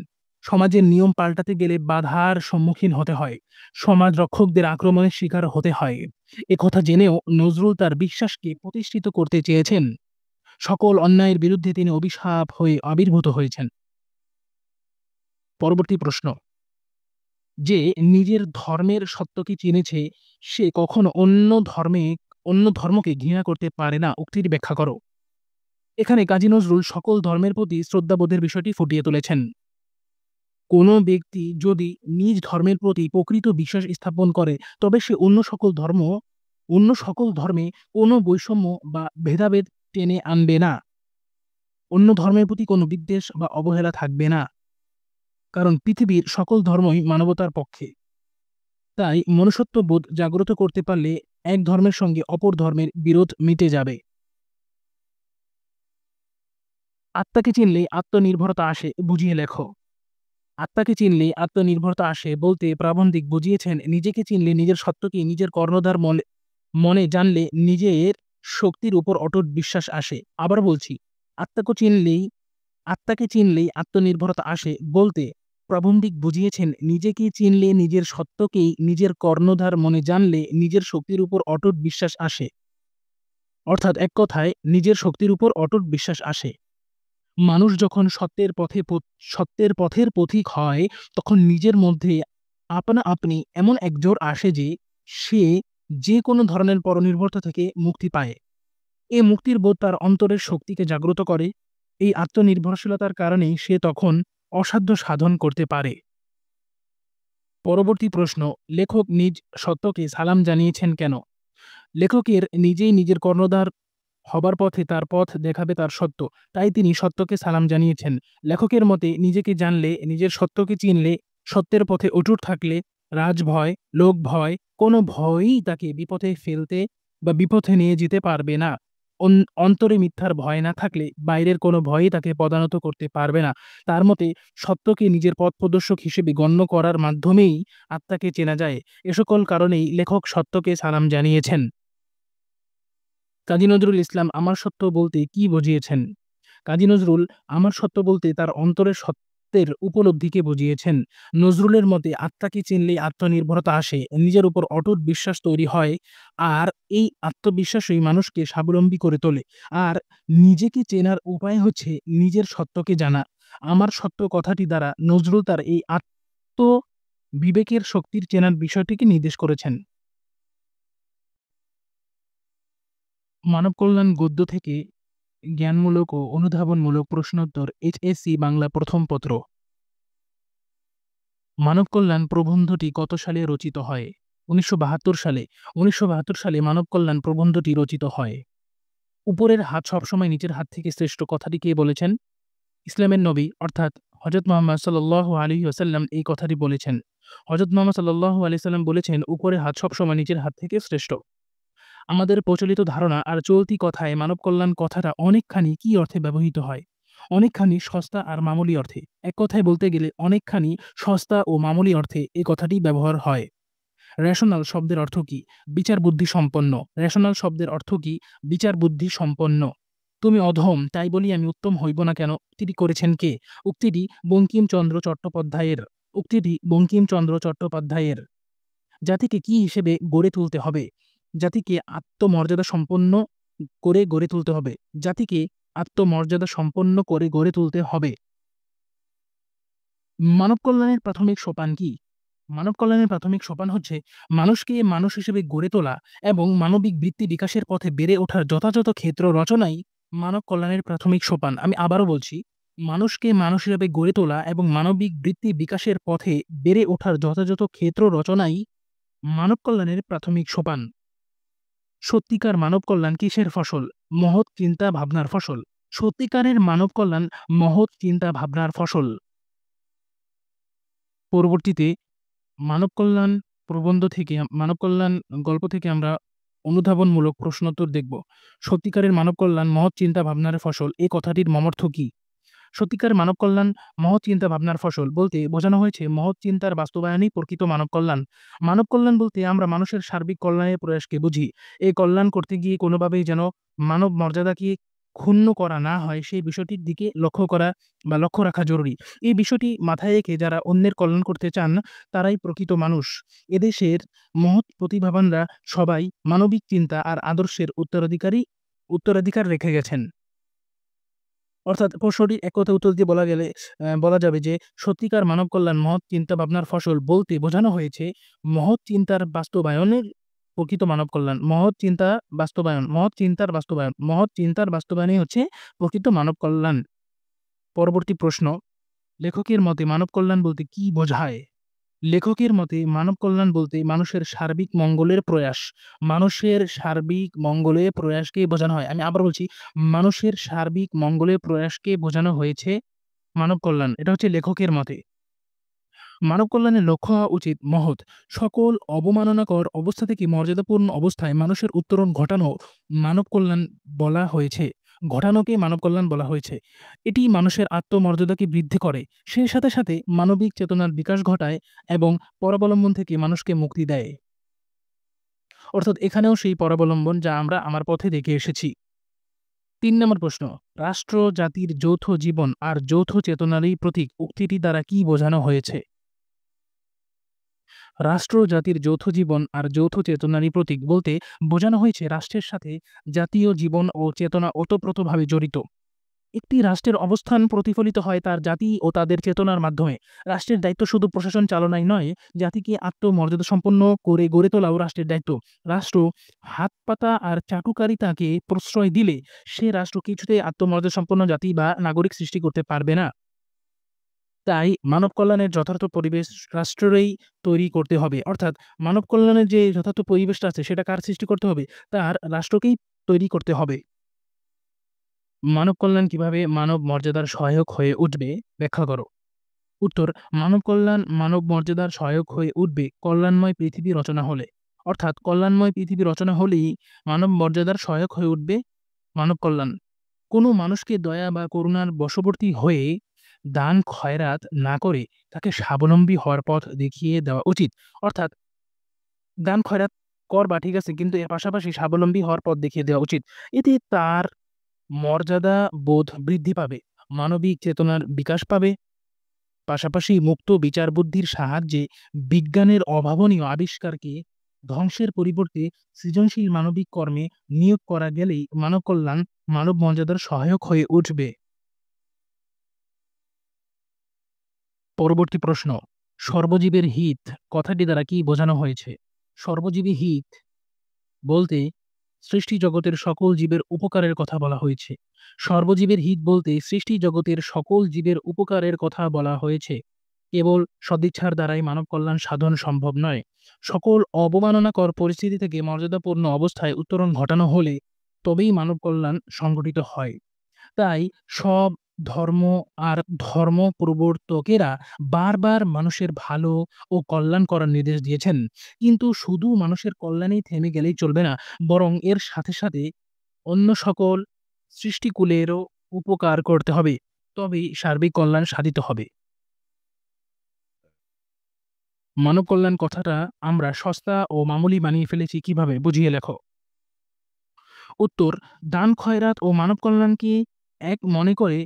S1: সমাজের নিয়ম পাল্টাতে গেলে বাধার সম্মুখীন হতে হয়, সমাজ রক্ষকদের আক্রমণের শিকার হতে হয়। একথা জেনেও নজরুল তার বিশ্বাসকে প্রতিষ্ঠিত করতে চেয়েছেন। সকল অন্যায়ের বিরুদ্ধে তিনি অভিশাপ হয়ে আবির্ভূত হয়েছেন। পরবর্তী প্রশ্ন, যে নিজের ধর্মের সত্যকে চিনেছে, সে কখনো অন্য ধর্মকে ঘৃণা করতে পারে না, উক্তির ব্যাখ্যা করো। এখানে কাজী নজরুল সকল ধর্মের প্রতি শ্রদ্ধাবোধের বিষয়টি ফুটিয়ে তুলেছেন। কোনো ব্যক্তি যদি নিজ ধর্মের প্রতি প্রকৃত বিশ্বাস স্থাপন করে, তবে সে অন্য সকল ধর্মে কোনো বৈষম্য বা ভেদাভেদ টেনে আনবে না। অন্য ধর্মের প্রতি কোনো বিদ্বেষ বা অবহেলা থাকবে না, কারণ পৃথিবীর সকল ধর্মই মানবতার পক্ষে। তাই মনুষ্যত্ববোধ জাগ্রত করতে পারলে এক ধর্মের সঙ্গে অপর ধর্মের বিরোধ মিটে যাবে। আত্মাকে চিনলেই আত্মনির্ভরতা আসে, বুঝিয়ে লেখো। আত্মাকে চিনলেই আত্মনির্ভরতা আসে বলতে প্রাবন্ধিক বুঝিয়েছেন নিজেকে চিনলে, নিজের সত্যকে নিজের কর্ণধার মনে জানলে নিজের শক্তির উপর অটুট বিশ্বাস আসে। আবার বলছি, আত্মাকে চিনলেই আত্মনির্ভরতা আসে বলতে প্রাবন্ধিক বুঝিয়েছেন নিজেকে চিনলে, নিজের সত্যকেই নিজের কর্ণধার মনে জানলে নিজের শক্তির উপর অটুট বিশ্বাস আসে। অর্থাৎ এক কথায় নিজের শক্তির উপর অটুট বিশ্বাস আসে। মানুষ যখন সত্যের পথের পথিক হয়, তখন নিজের মধ্যে আপনা আপনি এমন এক জোর আসে যে সে যে কোনো ধরনের পরনির্ভরতা থেকে মুক্তি পায়। এ মুক্তির বোধ তার অন্তরের শক্তিকে জাগ্রত করে। এই আত্মনির্ভরশীলতার কারণেই সে তখন অসাধ্য সাধন করতে পারে। পরবর্তী প্রশ্ন, লেখক নিজ সত্যকে সালাম জানিয়েছেন কেন? লেখকের নিজেই নিজের কর্ণধার হবার পথে তার পথ দেখাবে তার সত্য, তাই তিনি সত্যকে সালাম জানিয়েছেন। লেখকের মতে নিজেকে জানলে, নিজের সত্যকে চিনলে, সত্যের পথে অটুট থাকলে রাজভয়, লোক ভয়, কোনো ভয়ই তাকে বিপথে ফেলতে বা বিপথে নিয়ে যেতে পারবে না। অন্তরে মিথ্যার ভয় না থাকলে বাইরের কোনো ভয়ই তাকে পদানত করতে পারবে না। তার মতে সত্যকে নিজের পথ প্রদর্শক হিসেবে গণ্য করার মাধ্যমেই আত্মাকে চেনা যায়। এ সকল কারণেই লেখক সত্যকে সালাম জানিয়েছেন। কাজী নজরুল ইসলাম আমার সত্য বলতে কি বুঝিয়েছেন? কাজী নজরুল আমার সত্য বলতে তার অন্তরের সত্যের উপলব্ধিকে বুঝিয়েছেন। নজরুলের মতে আত্মাকে চিনলেই আত্মনির্ভরতা আসে, নিজের উপর অটুট বিশ্বাস তৈরি হয়, আর এই আত্মবিশ্বাসই মানুষকে স্বাবলম্বী করে তোলে। আর নিজেকে চেনার উপায় হচ্ছে নিজের সত্যকে জানা। আমার সত্য কথাটি দ্বারা নজরুল তার এই বিবেকের শক্তির চেনার বিষয়টিকে নির্দেশ করেছেন। মানব কল্যাণ গদ্য থেকে জ্ঞানমূলক ও অনুধাবনমূলক প্রশ্নোত্তর, এইচএসসি বাংলা প্রথম পত্র। মানব কল্যাণ প্রবন্ধটি কত সালে রচিত হয়? ১৯৭২ সালে। ১৯৭২ সালে মানব কল্যাণ প্রবন্ধটি রচিত হয়। উপরের হাত সবসময় নিচের হাত থেকে শ্রেষ্ঠ, কথাটি কে বলেছেন? ইসলামের নবী অর্থাৎ হযরত মুহাম্মদ সাল্লাল্লাহু আলাইহি ওয়াসাল্লাম এই কথাটি বলেছেন। হযরত মুহাম্মদ সাল্লাল্লাহু আলাইহি সাল্লাম বলেছেন, উপরের হাত সবসময় নিচের হাত থেকে শ্রেষ্ঠ। আমাদের প্রচলিত ধারণা আর চলতি কথায় মানব কল্যাণ কথাটা অনেকখানি কি অর্থে ব্যবহৃত হয়? অনেকখানি সস্তা আর মামুলি অর্থে। এক কথায় বলতে গেলে অনেকখানি সস্তা ও মামুলি অর্থে এ কথাটি ব্যবহার হয়। রেশনাল শব্দের অর্থ কি? বিচার বুদ্ধি সম্পন্ন। রেশনাল শব্দের অর্থ কি? বিচার বুদ্ধি সম্পন্ন। তুমি অধম, তাই বলি আমি উত্তম হইব না কেন? উক্তিটি করেছেন কে? উক্তিটি বঙ্কিমচন্দ্র চট্টোপাধ্যায়ের। উক্তিটি বঙ্কিমচন্দ্র চট্টোপাধ্যায়ের। জাতিকে কি হিসেবে গড়ে তুলতে হবে? জাতিকে আত্মমর্যাদা সম্পন্ন করে গড়ে তুলতে হবে। জাতিকে আত্মমর্যাদা সম্পন্ন করে গড়ে তুলতে হবে। মানব কল্যাণের প্রাথমিক সোপান কি? মানব কল্যাণের প্রাথমিক সোপান হচ্ছে মানুষকে মানুষ হিসেবে গড়ে তোলা এবং মানবিক বৃত্তি বিকাশের পথে বেড়ে ওঠার যথাযথ ক্ষেত্র রচনাই মানব কল্যাণের প্রাথমিক সোপান। আমি আবারও বলছি, মানুষকে মানুষ হিসেবে গড়ে তোলা এবং মানবিক বৃত্তি বিকাশের পথে বেড়ে ওঠার যথাযথ ক্ষেত্র রচনাই মানব কল্যাণের প্রাথমিক সোপান। সত্যিকার মানব কল্যাণ কিসের ফসল? মহৎ চিন্তা ভাবনার ফসল। সত্যিকারের মানব কল্যাণ মহৎ চিন্তা ভাবনার ফসল। পরবর্তীতে মানব কল্যাণ মানব কল্যাণ গল্প থেকে আমরা অনুধাবনমূলক প্রশ্নোত্তর দেখব। সত্যিকারের মানব কল্যাণ মহৎ চিন্তা ভাবনার ফসল, এ কথাটির মর্মর্থ কি? সত্যিকার মানব কল্যাণ মহৎ চিন্তা ভাবনার ফসল বলতে বোঝানো হয়েছে মহৎ চিন্তার বাস্তবায়নই প্রকৃত মানব কল্যাণ। মানব কল্যাণ বলতে আমরা মানুষের সার্বিক কল্যাণের প্রয়াসকে বুঝি। এই কল্যাণ করতে গিয়ে কোনোভাবেই যেন মানব মর্যাদাকে ক্ষুণ্ণ করা না হয়, সেই বিষয়টির দিকে লক্ষ্য রাখা জরুরি। এই বিষয়টি মাথায় রেখে যারা অন্যের কল্যাণ করতে চান, তারাই প্রকৃত মানুষ। এদেশের মহৎ প্রতিভাবানরা সবাই মানবিক চিন্তা আর আদর্শের উত্তরাধিকার রেখে গেছেন। অর্থাৎ প্রশ্নটির এক কথায় উত্তর দিয়ে বলা যাবে যে সত্যিকার মানব কল্যাণ মহৎ চিন্তা ভাবনার ফসল বলতে বোঝানো হয়েছে মহৎ চিন্তার বাস্তবায়নের প্রকৃত মানব কল্যাণ। মহৎ চিন্তার বাস্তবায়নই হচ্ছে প্রকৃত মানব কল্যাণ। পরবর্তী প্রশ্ন, লেখকের মতে মানব কল্যাণ বলতে কি বোঝায়? লেখকের মতে মানব কল্যাণ বলতে মানুষের সার্বিক মঙ্গলের প্রয়াস। মানুষের সার্বিক মঙ্গলের প্রয়াসকে বোঝানো হয়। আমি আবার বলছি, মানুষের সার্বিক মঙ্গলের প্রয়াসকে বোঝানো হয়েছে মানব কল্যাণ। এটা হচ্ছে লেখকের মতে। মানব কল্যাণের লক্ষ্য হওয়া উচিত মহৎ। সকল অবমাননাকর অবস্থা থেকে মর্যাদাপূর্ণ অবস্থায় মানুষের উত্তরণ ঘটানোকে মানব কল্যাণ বলা হয়েছে। এটি মানুষের আত্মমর্যাদাকে বৃদ্ধি করে। সেই সাথে সাথে মানবিক চেতনার বিকাশ ঘটায় এবং পরাবলম্বন থেকে মানুষকে মুক্তি দেয়। অর্থাৎ এখানেও সেই পরাবলম্বন যা আমরা আমার পথে দেখে এসেছি। ৩ নম্বর প্রশ্ন, রাষ্ট্র জাতির যৌথ জীবন আর যৌথ চেতনারই প্রতীক, উক্তিটি দ্বারা কি বোঝানো হয়েছে? রাষ্ট্র জাতির যৌথ জীবন আর যৌথ চেতনারই প্রতীক বলতে বোঝানো হয়েছে রাষ্ট্রের সাথে জাতীয় জীবন ও চেতনা ওতপ্রোতভাবে জড়িত। একটি রাষ্ট্রের অবস্থান প্রতিফলিত হয় তার জাতি ও তাদের চেতনার মাধ্যমে। রাষ্ট্রের দায়িত্ব শুধু প্রশাসন চালনাই নয়, জাতিকে আত্মমর্যাদা সম্পন্ন করে গড়ে তোলাও রাষ্ট্রের দায়িত্ব। রাষ্ট্র হাতপাতা আর চাটুকারিতাকে প্রশ্রয় দিলে সে রাষ্ট্র কিছুতেই আত্মমর্যাদা সম্পন্ন জাতি বা নাগরিক সৃষ্টি করতে পারবে না। তাই মানব কল্যাণের যথার্থ পরিবেশ রাষ্ট্রেরই তৈরি করতে হবে। অর্থাৎ মানব কল্যাণের যে যথার্থ পরিবেশটা আছে সেটা কার সৃষ্টি করতে হবে? তার রাষ্ট্রকেই তৈরি করতে হবে। মানব কল্যাণ কিভাবে মানব মর্যাদার সহায়ক হয়ে উঠবে, ব্যাখ্যা করো। উত্তর, মানব কল্যাণ মানব মর্যাদার সহায়ক হয়ে উঠবে কল্যাণময় পৃথিবী রচনা হলে। অর্থাৎ কল্যাণময় পৃথিবী রচনা হলেই মানব মর্যাদার সহায়ক হয়ে উঠবে মানব কল্যাণ। কোনো মানুষকে দয়া বা করুণার বশবর্তী হয়ে দান খয়রাত না করে তাকে স্বাবলম্বী হওয়ার পথ দেখিয়ে দেওয়া উচিত। অর্থাৎ দান খয়রাত করবা, ঠিক আছে, কিন্তু এর পাশাপাশি স্বাবলম্বী হওয়ার পথ দেখিয়ে দেওয়া উচিত। এতে তার মর্যাদা বোধ বৃদ্ধি পাবে, মানবিক চেতনার বিকাশ পাবে। পাশাপাশি মুক্ত বিচার বুদ্ধির সাহায্যে বিজ্ঞানের অভাবনীয় আবিষ্কারকে ধ্বংসের পরিবর্তে সৃজনশীল মানবিক কর্মে নিয়োগ করা গেলেই মানব কল্যাণ, মানব মর্যাদার সহায়ক হয়ে উঠবে। পরবর্তী প্রশ্ন, সর্বজীবের হিত কথাটি দ্বারা কি বোঝানো হয়েছে? সর্বজীবী হিত বলতে সৃষ্টি জগতের সকল জীবের উপকারের কথা বলা হয়েছে। সর্বজীবের হিত বলতে সৃষ্টি জগতের সকল জীবের উপকারের কথা বলা হয়েছে। কেবল সদিচ্ছার দ্বারাই মানব কল্যাণ সাধন সম্ভব নয়। সকল অবমাননাকর পরিস্থিতি থেকে মর্যাদাপূর্ণ অবস্থায় উত্তরণ ঘটানো হলে তবেই মানব কল্যাণ সংগঠিত হয়। তাই সব ধর্ম আর ধর্ম প্রবর্তকেরা বারবার মানুষের ভালো ও কল্যাণ করার নির্দেশ দিয়েছেন। কিন্তু শুধু মানুষের কল্যাণেই থেমে গেলেই চলবে না, বরং এর সাথে সাথে অন্য সকল সৃষ্টিকুলেরও উপকার করতে হবে। তবেই সার্বিক কল্যাণ সাধিত হবে। মানব কল্যাণ কথাটা আমরা সস্তা ও মামুলি বানিয়ে ফেলেছি কিভাবে, বুঝিয়ে লেখো। উত্তর, দান খয়রাত ও মানব কল্যাণকে এক মনে করে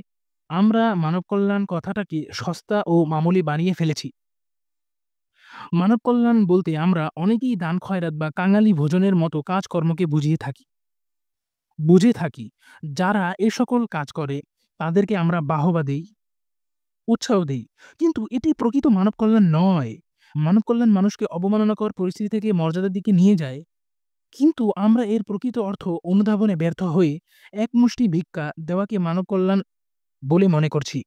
S1: আমরা মানব কল্যাণ কথাটাকে সস্তা ও মামুলি বানিয়ে ফেলেছি। মানব কল্যাণ বলতে আমরা অনেকেই দান খয়রাত বা কাঙালি ভোজনের মতো কাজকর্মকে বুঝে থাকি। যারা এ সকল কাজ করে তাদেরকে আমরা বাহবা দেই, উৎসাহ দেই, কিন্তু এটি প্রকৃত মানব কল্যাণ নয়। মানব কল্যাণ মানুষকে অবমাননাকর পরিস্থিতি থেকে মর্যাদার দিকে নিয়ে যায়, কিন্তু আমরা এর প্রকৃত অর্থ অনুধাবনে ব্যর্থ হয়ে এক মুষ্টি ভিক্ষা দেওয়াকে মানব কল্যাণ বলে মনে করছি।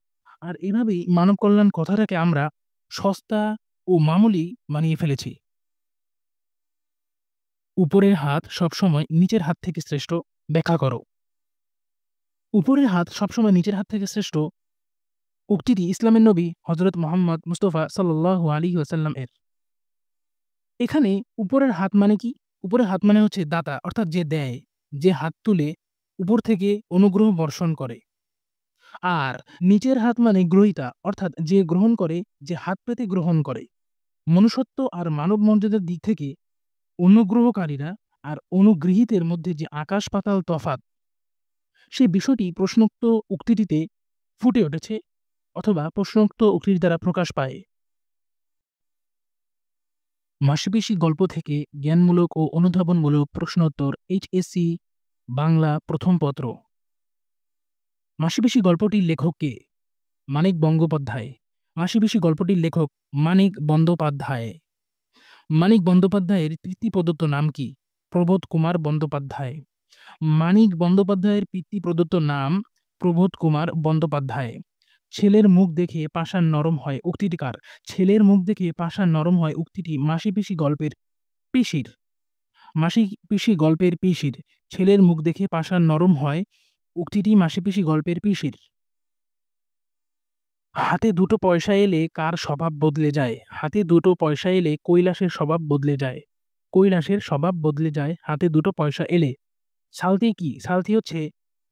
S1: আর এভাবেই মানব কল্যাণ কথাটাকে আমরা সস্তা ও মামুলি বানিয়ে ফেলেছি। উপরের হাত সবসময় নিচের হাত থেকে শ্রেষ্ঠ, ব্যাখ্যা করো। উপরের হাত সবসময় নিচের হাত থেকে শ্রেষ্ঠ উক্তিটি ইসলামের নবী হযরত মুহাম্মদ মুস্তাফা সাল্লাল্লাহু আলাইহি ওয়াসাল্লাম এর। এখানে উপরের হাত মানে কি? উপরের হাত মানে হচ্ছে দাতা, অর্থাৎ যে দেয়, যে হাত তুলে উপর থেকে অনুগ্রহ বর্ষণ করে। আর নিচের হাত মানে গ্রহীতা, অর্থাৎ যে গ্রহণ করে, যে হাত পেতে গ্রহণ করে। মনুষ্যত্ব আর মানব মর্যাদার দিক থেকে অনুগ্রহকারীরা আর অনুগৃহীতের মধ্যে যে আকাশ পাতাল তফাৎ, সেই বিষয়টি প্রশ্নোক্ত উক্তিটিতে ফুটে উঠেছে, অথবা প্রশ্নোক্ত উক্তির দ্বারা প্রকাশ পায়। মাসপিসি গল্প থেকে জ্ঞানমূলক ও অনুধাবনমূলক প্রশ্নোত্তর, এইচএসসি বাংলা প্রথম পত্র। মাসপিসি গল্পটির লেখক কে? মানিক বন্দ্যোপাধ্যায়। মাসপিসি গল্পটির লেখক মানিক বন্দ্যোপাধ্যায়। মানিক বন্দ্যোপাধ্যায়ের পিতৃপ্রদত্ত নাম কি? প্রবোধ কুমার বন্দ্যোপাধ্যায়। মানিক বন্দ্যোপাধ্যায়ের পিতৃপ্রদত্ত নাম প্রবোধ কুমার বন্দ্যোপাধ্যায়। ছেলের মুখ দেখে পাষাণ নরম হয় উক্তিটি কার? ছেলের মুখ দেখে পাষাণ নরম হয় উক্তিটি মাসিপিসি গল্পের পিসির। মাসিপিসি গল্পের পিসির। ছেলের মুখ দেখে পাষাণ নরম হয় উক্তিটি মাসিপিসি গল্পের পিসির। হাতে দুটো পয়সা এলে কার স্বভাব বদলে যায়? হাতে দুটো পয়সা এলে কৈলাসের স্বভাব বদলে যায়। কৈলাসের স্বভাব বদলে যায় হাতে দুটো পয়সা এলে। সালতি কি? সালতি হচ্ছে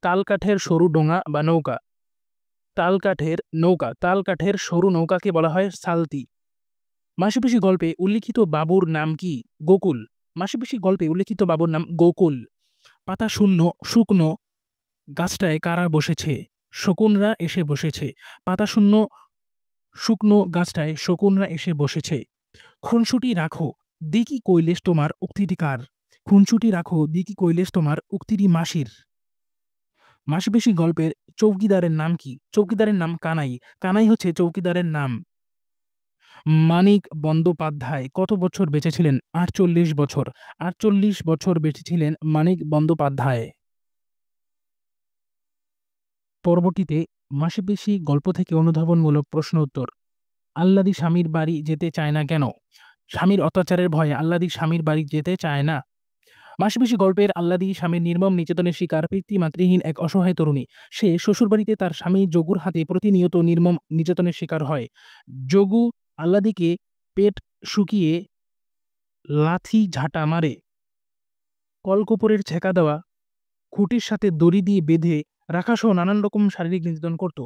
S1: তালকাঠের সরু ডোঙা বা নৌকা। তালকাঠের সরু নৌকাকে বলা হয় সালতি। মাসিপিসি গল্পে উল্লিখিত বাবুর নাম কি? গোকুল। মাসিপিসি গল্পে উল্লিখিত বাবুর নাম গোকুল। পাতা শূন্য শুকনো গাছটায় কারা বসেছে? শকুনরা এসে বসেছে। পাতা শূন্য শুকনো গাছটায় শকুনরা এসে বসেছে। খুনসুটি রাখো দিকি কৈলেশ তোমার উক্তিটি কার? খুনসুটি রাখো দিকি কৈলেশ তোমার উক্তিটি মাসির। মাসিপিসি গল্পের চৌকিদারের নাম কি? চৌকিদারের নাম কানাই। কানাই হচ্ছে চৌকিদারের নাম। মানিক বন্দ্যোপাধ্যায় কত বছর বেঁচে ছিলেন? ৪৮ বছর। ৪৮ বছর বেঁচে ছিলেন মানিক বন্দ্যোপাধ্যায়। পরবর্তীতে মাসিপিসি গল্প থেকে অনুধাবনমূলক প্রশ্ন উত্তর। আহ্লাদী স্বামীর বাড়ি যেতে চায় না কেন? স্বামীর অত্যাচারের ভয়ে আহ্লাদী স্বামীর বাড়ি যেতে চায় না। মাসিপিসি গল্পের আহ্লাদী স্বামীর নির্মম নির্যাতনের শিকার পিতৃমাতৃহীন এক অসহায় তরুণী। সে শ্বশুরবাড়িতে তার স্বামী যোগুর হাতে প্রতিনিয়ত নির্মম নির্যাতনের শিকার হয়। যোগু আহ্লাদীকে পেট শুকিয়ে লাথি ঝাঁটা মারে, কলকোপরের ছেঁকা দেওয়া, খুঁটির সাথে দড়ি দিয়ে বেঁধে রাখাসহ নানান রকম শারীরিক নির্যাতন করত।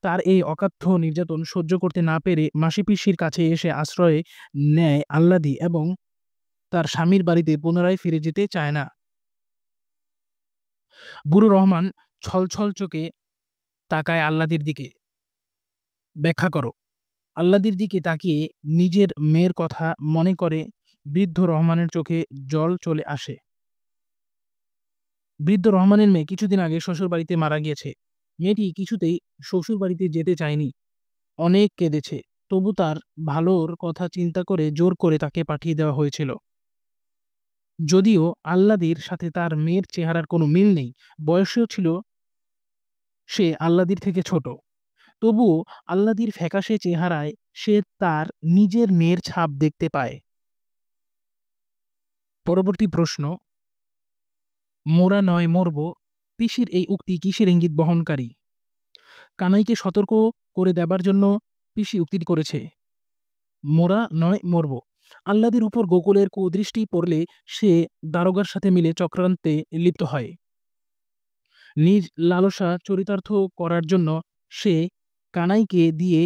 S1: তার এই অকাথ্য নির্যাতন সহ্য করতে না পেরে মাসিপিসির কাছে এসে আশ্রয় নেয় আহ্লাদী এবং তার স্বামীর বাড়িতে পুনরায় ফিরে যেতে চায় না। বুড়ো রহমান ছলছল চোখে তাকায় আল্লাদির দিকে। ব্যাখ্যা করো। আল্লাদির দিকে তাকিয়ে নিজের মেয়ের কথা মনে করে বৃদ্ধ রহমানের চোখে জল চলে আসে। বৃদ্ধ রহমানের মেয়ে কিছুদিন আগে শ্বশুরবাড়িতে মারা গিয়েছে। মেয়েটি কিছুতেই শ্বশুরবাড়িতে যেতে চায়নি। অনেক কেঁদেছে। তবু তার ভালোর কথা চিন্তা করে জোর করে তাকে পাঠিয়ে দেওয়া হয়েছিল। যদিও আল্লাদির সাথে তার মেয়ের চেহারার কোনো মিল নেই, বয়সেও ছিল সে আল্লাদির থেকে ছোট, তবুও আল্লাদির ফ্যাকাশে চেহারায় সে তার নিজের মেয়ের ছাপ দেখতে পায়। পরবর্তী প্রশ্ন, মোরা নয় মরব, পিসির এই উক্তি কিসের ইঙ্গিত বহনকারী? কানাইকে সতর্ক করে দেবার জন্য পিসি উক্তিটি করেছে। মোরা নয় মরব। আল্লাদির উপর গোকুলের কুদৃষ্টি পড়লে সে দারোগার সাথে মিলে চক্রান্তে লিপ্ত হয়। নিজ লালসা চরিতার্থ করার জন্য সে কানাইকে দিয়ে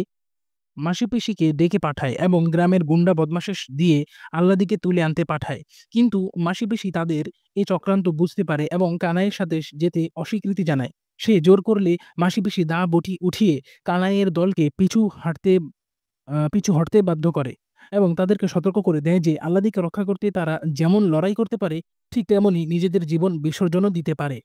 S1: মাসিপিসিকে ডেকে পাঠায় এবং গ্রামের গুন্ডা বদমাশের দিয়ে আল্লাদিকে তুলে আনতে পাঠায়। কিন্তু মাসিপিসি তাদের এই চক্রান্ত বুঝতে পারে এবং কানাইয়ের সাথে যেতে অস্বীকৃতি জানায়। সে জোর করলে মাসিপিসি দা বটি উঠিয়ে কানাইয়ের দলকে পিছু হটতে বাধ্য করে এবং তাদেরকে সতর্ক করে দেয় যে আল্লাদিকে রক্ষা করতে তারা যেমন লড়াই করতে পারে, ঠিক তেমনই নিজেদের জীবন বিসর্জনও দিতে পারে।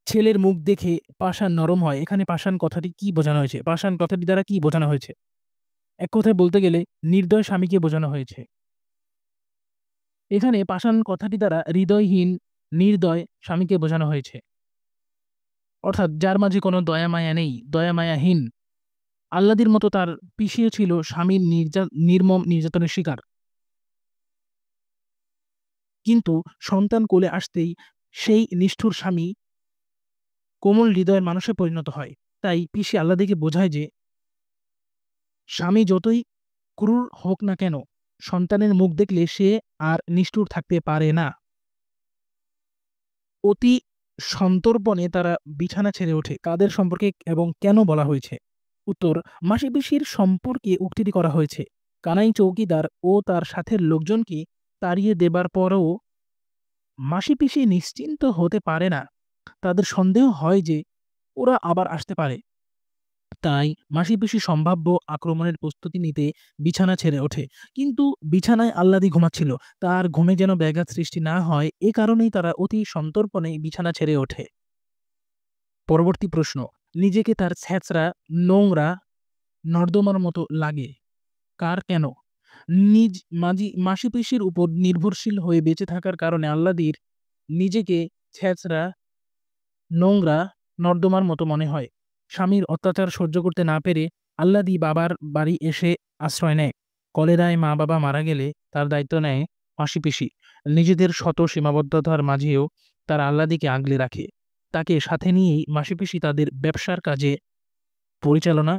S1: ছেলের মুখ দেখে পাষাণ নরম হয়। এখানে পাষাণ কথাটি কি বোঝানো হয়েছে? পাষাণ কথাটি দ্বারা কি বোঝানো হয়েছে? এক কথায় বলতে গেলে নির্দয় স্বামীকে বোঝানো হয়েছে। এখানে পাষাণ কথাটি দ্বারা হৃদয়হীন, নির্দয় স্বামীকে বোঝানো হয়েছে। অর্থাৎ যার মাঝে কোনো দয়া মায়া নেই, দয়া মায়াহীন। আল্লাদির মতো তার পিসিও ছিল স্বামীর নির্মম নির্যাতনের শিকার। কিন্তু সন্তান কোলে আসতেই সেই নিষ্ঠুর স্বামী কোমল হৃদয়ের মানুষে পরিণত হয়। তাই পিসি আল্লাদিকে বোঝায় যে স্বামী যতই ক্রূর হোক না কেন, সন্তানের মুখ দেখলে সে আর নিষ্ঠুর থাকতে পারে না। অতি সন্তর্পণে তারা বিছানা ছেড়ে ওঠে। কাদের সম্পর্কে এবং কেন বলা হয়েছে? উত্তর, মাসিপিসির সম্পর্কে উক্তিটি করা হয়েছে। কানাই চৌকিদার ও তার সাথের লোকজনকে তাড়িয়ে দেবার পরও মাসিপিসি নিশ্চিন্ত হতে পারে না। তাদের সন্দেহ হয় যে ওরা আবার আসতে পারে। তাই মাসিপিসি সম্ভাব্য আক্রমণের প্রস্তুতি নিতে বিছানা ছেড়ে ওঠে। কিন্তু বিছানায় আল্লাদি ঘুমাচ্ছিল। তার ঘুমে যেন ব্যাঘাত সৃষ্টি না হয়, এ কারণেই তারা অতি সন্তর্পণে বিছানা ছেড়ে ওঠে। পরবর্তী প্রশ্ন, নিজেকে তার ছ্যাঁচড়া নোংরা নর্দমার মতো লাগে কার, কেন? নিজ মাসিপিসির উপর নির্ভরশীল হয়ে বেঁচে থাকার কারণে আল্লাদির নিজেকে ছ্যাঁচড়া নোংরা নর্দমার মতো মনে হয়। স্বামীর অত্যাচার সহ্য করতে না পেরে আল্লাদি বাবার বাড়ি এসে আশ্রয় নেয়। কলেরায় মা বাবা মারা গেলে তার দায়িত্ব নেয় মাসিপিসি। নিজেদের শত সীমাবদ্ধতার মাঝেও তারা আল্লাদিকে আগলে রাখে। তাকে সাথে নিয়েই মাসিপিসি তাদের ব্যবসার কাজে পরিচালনা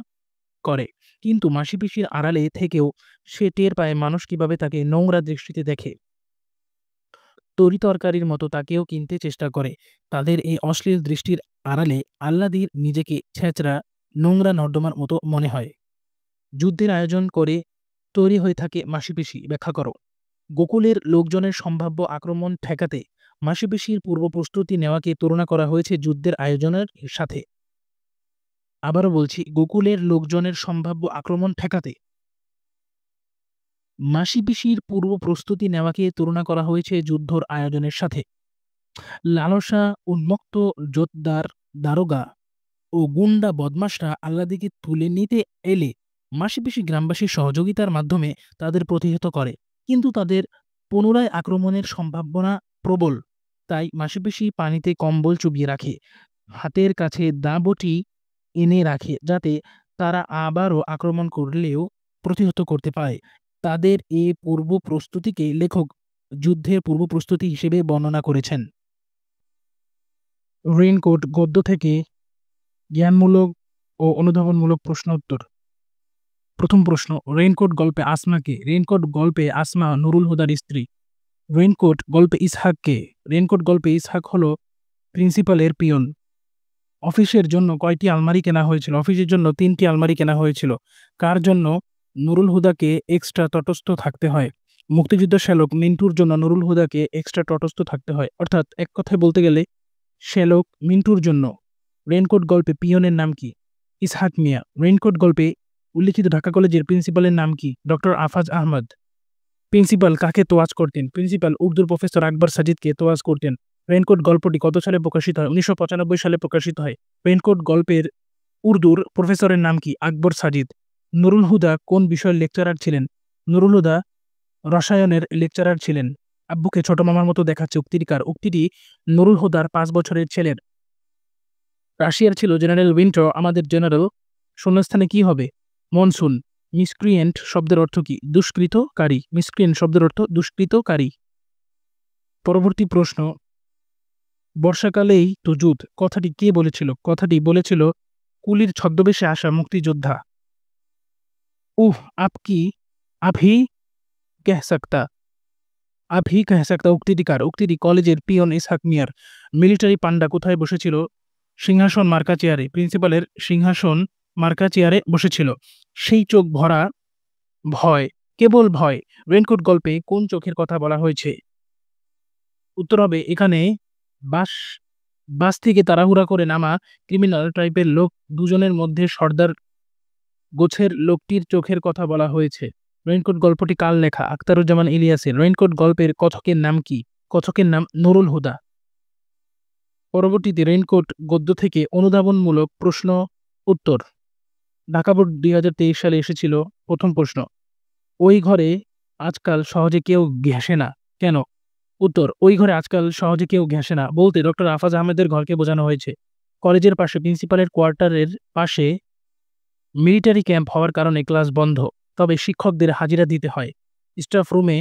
S1: করে। কিন্তু মাসিপিসির আড়ালে থেকেও সে টের পায় মানুষ কিভাবে তাকে নোংরা দৃষ্টিতে দেখে। তরিতরকারির মতো তাকেও কিনতে চেষ্টা করে। তাদের এই অশ্লীল দৃষ্টির আড়ালে আল্লাদির নিজেকে ছ্যাঁচড়া নোংরা নর্দমার মতো মনে হয়। যুদ্ধের আয়োজন করে তৈরি হয়ে থাকে মাসিপিসি। ব্যাখ্যা করো। গোকুলের লোকজনের সম্ভাব্য আক্রমণ ঠেকাতে মাসিপিসির পূর্ব প্রস্তুতি নেওয়াকে তুলনা করা হয়েছে যুদ্ধের আয়োজনের সাথে। আবারও বলছি, গোকুলের লোকজনের সম্ভাব্য আক্রমণ ঠেকাতে মাসিপিসির পূর্ব প্রস্তুতি নেওয়াকে তুলনা করা হয়েছে যুদ্ধর আয়োজনের সাথে। লালসা উন্মত্ত জোতদার, দারোগা ও গুন্ডা বদমাশরা আল্লাদিকে তুলে নিতে এলে মাসিপিসি গ্রামবাসীর সহযোগিতার মাধ্যমে তাদের প্রতিহত করে। কিন্তু তাদের পুনরায় আক্রমণের সম্ভাবনা প্রবল। তাই মাসিপিসি পানিতে কম্বল চুবিয়ে রাখে, হাতের কাছে দাবটি এনে রাখে, যাতে তারা আবারও আক্রমণ করলেও প্রতিহত করতে পারে। তাদের এ পূর্ব প্রস্তুতিকে লেখক যুদ্ধের পূর্ব প্রস্তুতি হিসেবে বর্ণনা করেছেন। রেইনকোট গদ্য থেকে জ্ঞানমূলক ও অনুধাবনমূলক প্রশ্ন উত্তর। প্রথম প্রশ্ন, রেইনকোট গল্পে আসমা কে? রেইনকোট গল্পে আসমা নুরুল হুদার স্ত্রী। রেইনকোট গল্পে ইসহাক কে? রেইনকোট গল্পে ইসহাক হলো প্রিন্সিপালের পিয়ন। অফিসের জন্য কয়টি আলমারি কেনা হয়েছিল? অফিসের জন্য 3টি আলমারি কেনা হয়েছিল। কার জন্য নুরুল হুদাকে এক্সট্রা তটস্থ থাকতে হয়? মুক্তিযুদ্ধের শ্যালক মিন্টুর জন্য নুরুল হুদাকে এক্সট্রা তটস্থ থাকতে হয়। অর্থাৎ এক কথায় বলতে গেলে শ্যালক মিন্টুর জন্য রেইনকোট গল্পে পিয়নের নাম কি? ইসহাক মিয়া। রেইনকোট গল্পে উল্লিখিত ঢাকা কলেজের প্রিন্সিপালের নাম কি? ডক্টর আফাজ আহমদ। প্রিন্সিপাল কাকে তোয়াজ করতেন? প্রিন্সিপাল উর্দুর প্রফেসর আকবর সাজিদকে তোয়াজ করতেন। রেইনকোট গল্পটি কত সালে প্রকাশিত হয়? 1995 সালে প্রকাশিত হয়। রেইনকোট গল্পের উর্দুর প্রফেসরের নাম কি? আকবর সাজিদ। নুরুল হুদা কোন বিষয়ের লেকচারার ছিলেন? নুরুল হুদা রসায়নের লেকচারার ছিলেন। আব্বুকে ছোট মামার মতো দেখাচ্ছে উক্তিটি কার? উক্তিটি নুরুল হুদার 5 বছরের ছেলের। রাশিয়ার ছিল জেনারেল উইন্টার, আমাদের জেনারেল। শূন্যস্থানে কি হবে? মনসুন। মিসক্রিয়েন্ট শব্দের অর্থ কি? দুষ্কৃতকারী। মিসক্রিয়েন্ট শব্দের অর্থ দুষ্কৃতকারী। পরবর্তী প্রশ্ন, বর্ষাকালেই তো যুদ্ধ কথাটি কে বলেছিল? কথাটি বলেছিল কুলির ছদ্মবেশে আসা মুক্তিযোদ্ধা। আপকি আভি কহ সকতা। আভি কহ সকতা উক্তিটি কার? উক্তিটি কলেজের পিয়ন ইসহাক মিয়ার। মিলিটারি পান্ডা কোথায় বসেছিল? সিংহাসন মার্কা চেয়ারে। প্রিন্সিপালের সিংহাসন মার্কা চেয়ারে বসেছিল। সেই চোখ ভরা ভয়, কেবল ভয়। রেইনকোট গল্পে কোন চোখের কথা বলা হয়েছে? উত্তর হবে এখানে বাস বাস থেকে তাড়াহুড়া করে নামা ক্রিমিনাল টাইপের লোক দুজনের মধ্যে সর্দার গোছের লোকটির চোখের কথা বলা হয়েছে। রেইনকোট গল্পটি কার লেখা? আখতারুজ্জামান ইলিয়াসের। রেইনকোট গল্পের কথকের নাম কি? কথকের নাম নুরুল হুদা। পরবর্তীতে রেইনকোট গদ্য থেকে অনুধাবনমূলক প্রশ্ন উত্তর। ঢাকা বোর্ড 2023 সালে এসেছিল। প্রথম প্রশ্ন, ওই ঘরে আজকাল সহজে কেউ ঘেঁষে না, কেন? উত্তর, ওই ঘরে আজকাল সহজে কেউ ঘেঁষে না বলতে ডক্টর আফাজ আহমেদের ঘরকে বোঝানো হয়েছে। কলেজের পাশে প্রিন্সিপালের কোয়ার্টারের পাশে মিলিটারি ক্যাম্প হওয়ার কারণে ক্লাস বন্ধ, তবে শিক্ষকদের হাজিরা দিতে হয়। স্টাফ রুমে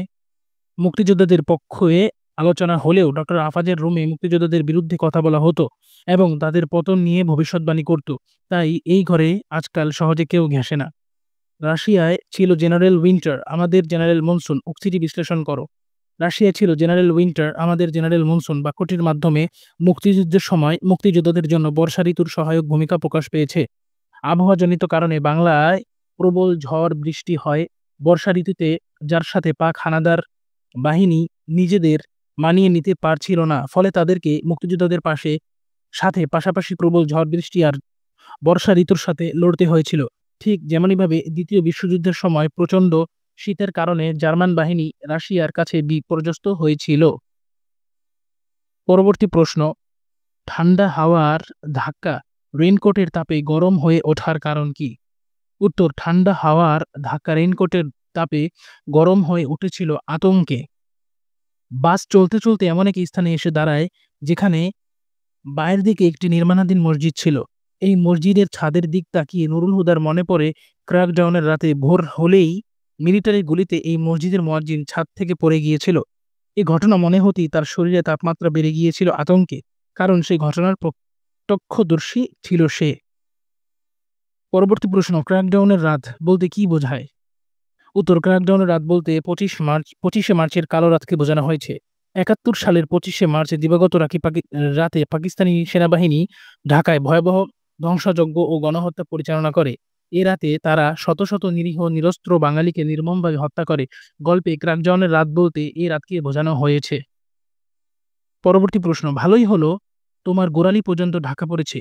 S1: মুক্তিযোদ্ধাদের পক্ষে আলোচনা হলেও ডক্টর আফাজের রুমে মুক্তিযোদ্ধাদের বিরুদ্ধে কথা বলা হতো এবং তাদের পতন নিয়ে ভবিষ্যৎবাণী করত। তাই এই ঘরে আজকাল সহজে কেউ ঘেঁষে না। রাশিয়ায় ছিল জেনারেল উইন্টার, আমাদের জেনারেল মনসুন। উক্তিটি বিশ্লেষণ করো। রাশিয়ায় ছিল জেনারেল উইন্টার, আমাদের জেনারেল মনসুন বাক্যটির মাধ্যমে মুক্তিযুদ্ধের সময় মুক্তিযোদ্ধাদের জন্য বর্ষা ঋতুর সহায়ক ভূমিকা প্রকাশ পেয়েছে। আবহাওয়াজনিত কারণে বাংলায় প্রবল ঝড় বৃষ্টি হয় বর্ষা ঋতুতে, যার সাথে পাক হানাদার বাহিনী নিজেদের মানিয়ে নিতে পারছিল না, ফলে তাদেরকে মুক্তিযোদ্ধাদের পাশাপাশি প্রবল ঝড় বৃষ্টি আর বর্ষা ঋতুর সাথে লড়তে হয়েছিল। ঠিক যেমনইভাবে দ্বিতীয় বিশ্বযুদ্ধের সময় প্রচণ্ড শীতের কারণে জার্মান বাহিনী রাশিয়ার কাছে বিপর্যস্ত হয়েছিল। পরবর্তী প্রশ্ন, ঠান্ডা হাওয়ার ধাক্কা রেইনকোটের তাপে গরম হয়ে ওঠার কারণ কি? উত্তর, ঠান্ডা হাওয়ার ধাক্কা রেইনকোটের তাপে গরম হয়ে উঠেছিল আতঙ্কে। বাস চলতে চলতে এমন এক স্থানে এসে দাঁড়ায় যেখানে বাইরের দিকে একটি নির্মাণাধীন মসজিদ ছিল। এই মসজিদের ছাদের দিক তাকিয়ে নুরুল হুদার মনে পড়ে ক্র্যাকডাউনের রাতে ভোর হলেই মিলিটারি গুলিতে এই মসজিদের মুয়াজ্জিন ছাদ থেকে পড়ে গিয়েছিল। এই ঘটনা মনে হতেই তার শরীরে তাপমাত্রা বেড়ে গিয়েছিল আতঙ্কে, কারণ সেই ঘটনার প্রত্যক্ষদর্শী ছিল সে। পরবর্তী প্রশ্ন, ক্র্যাকডাউনের রাত বলতে কি বোঝায়? উত্তর, ক্র্যাকডাউনের রাত বলতে 25শে মার্চের কালো রাতকে বোঝানো হয়েছে। 71 সালের 25শে মার্চ দিবাগত রাতে পাকিস্তানি সেনাবাহিনী ঢাকায় ভয়াবহ ধ্বংসযজ্ঞ ও গণহত্যা পরিচালনা করে। এ রাতে তারা শত শত নিরীহ নিরস্ত্র বাঙালিকে নির্মমভাবে হত্যা করে। গল্পে ক্র্যাকডাউনের রাত বলতে এই রাতকে বোঝানো হয়েছে। পরবর্তী প্রশ্ন, ভালোই হলো তোমার গোড়ালি পর্যন্ত ঢাকা পড়েছে,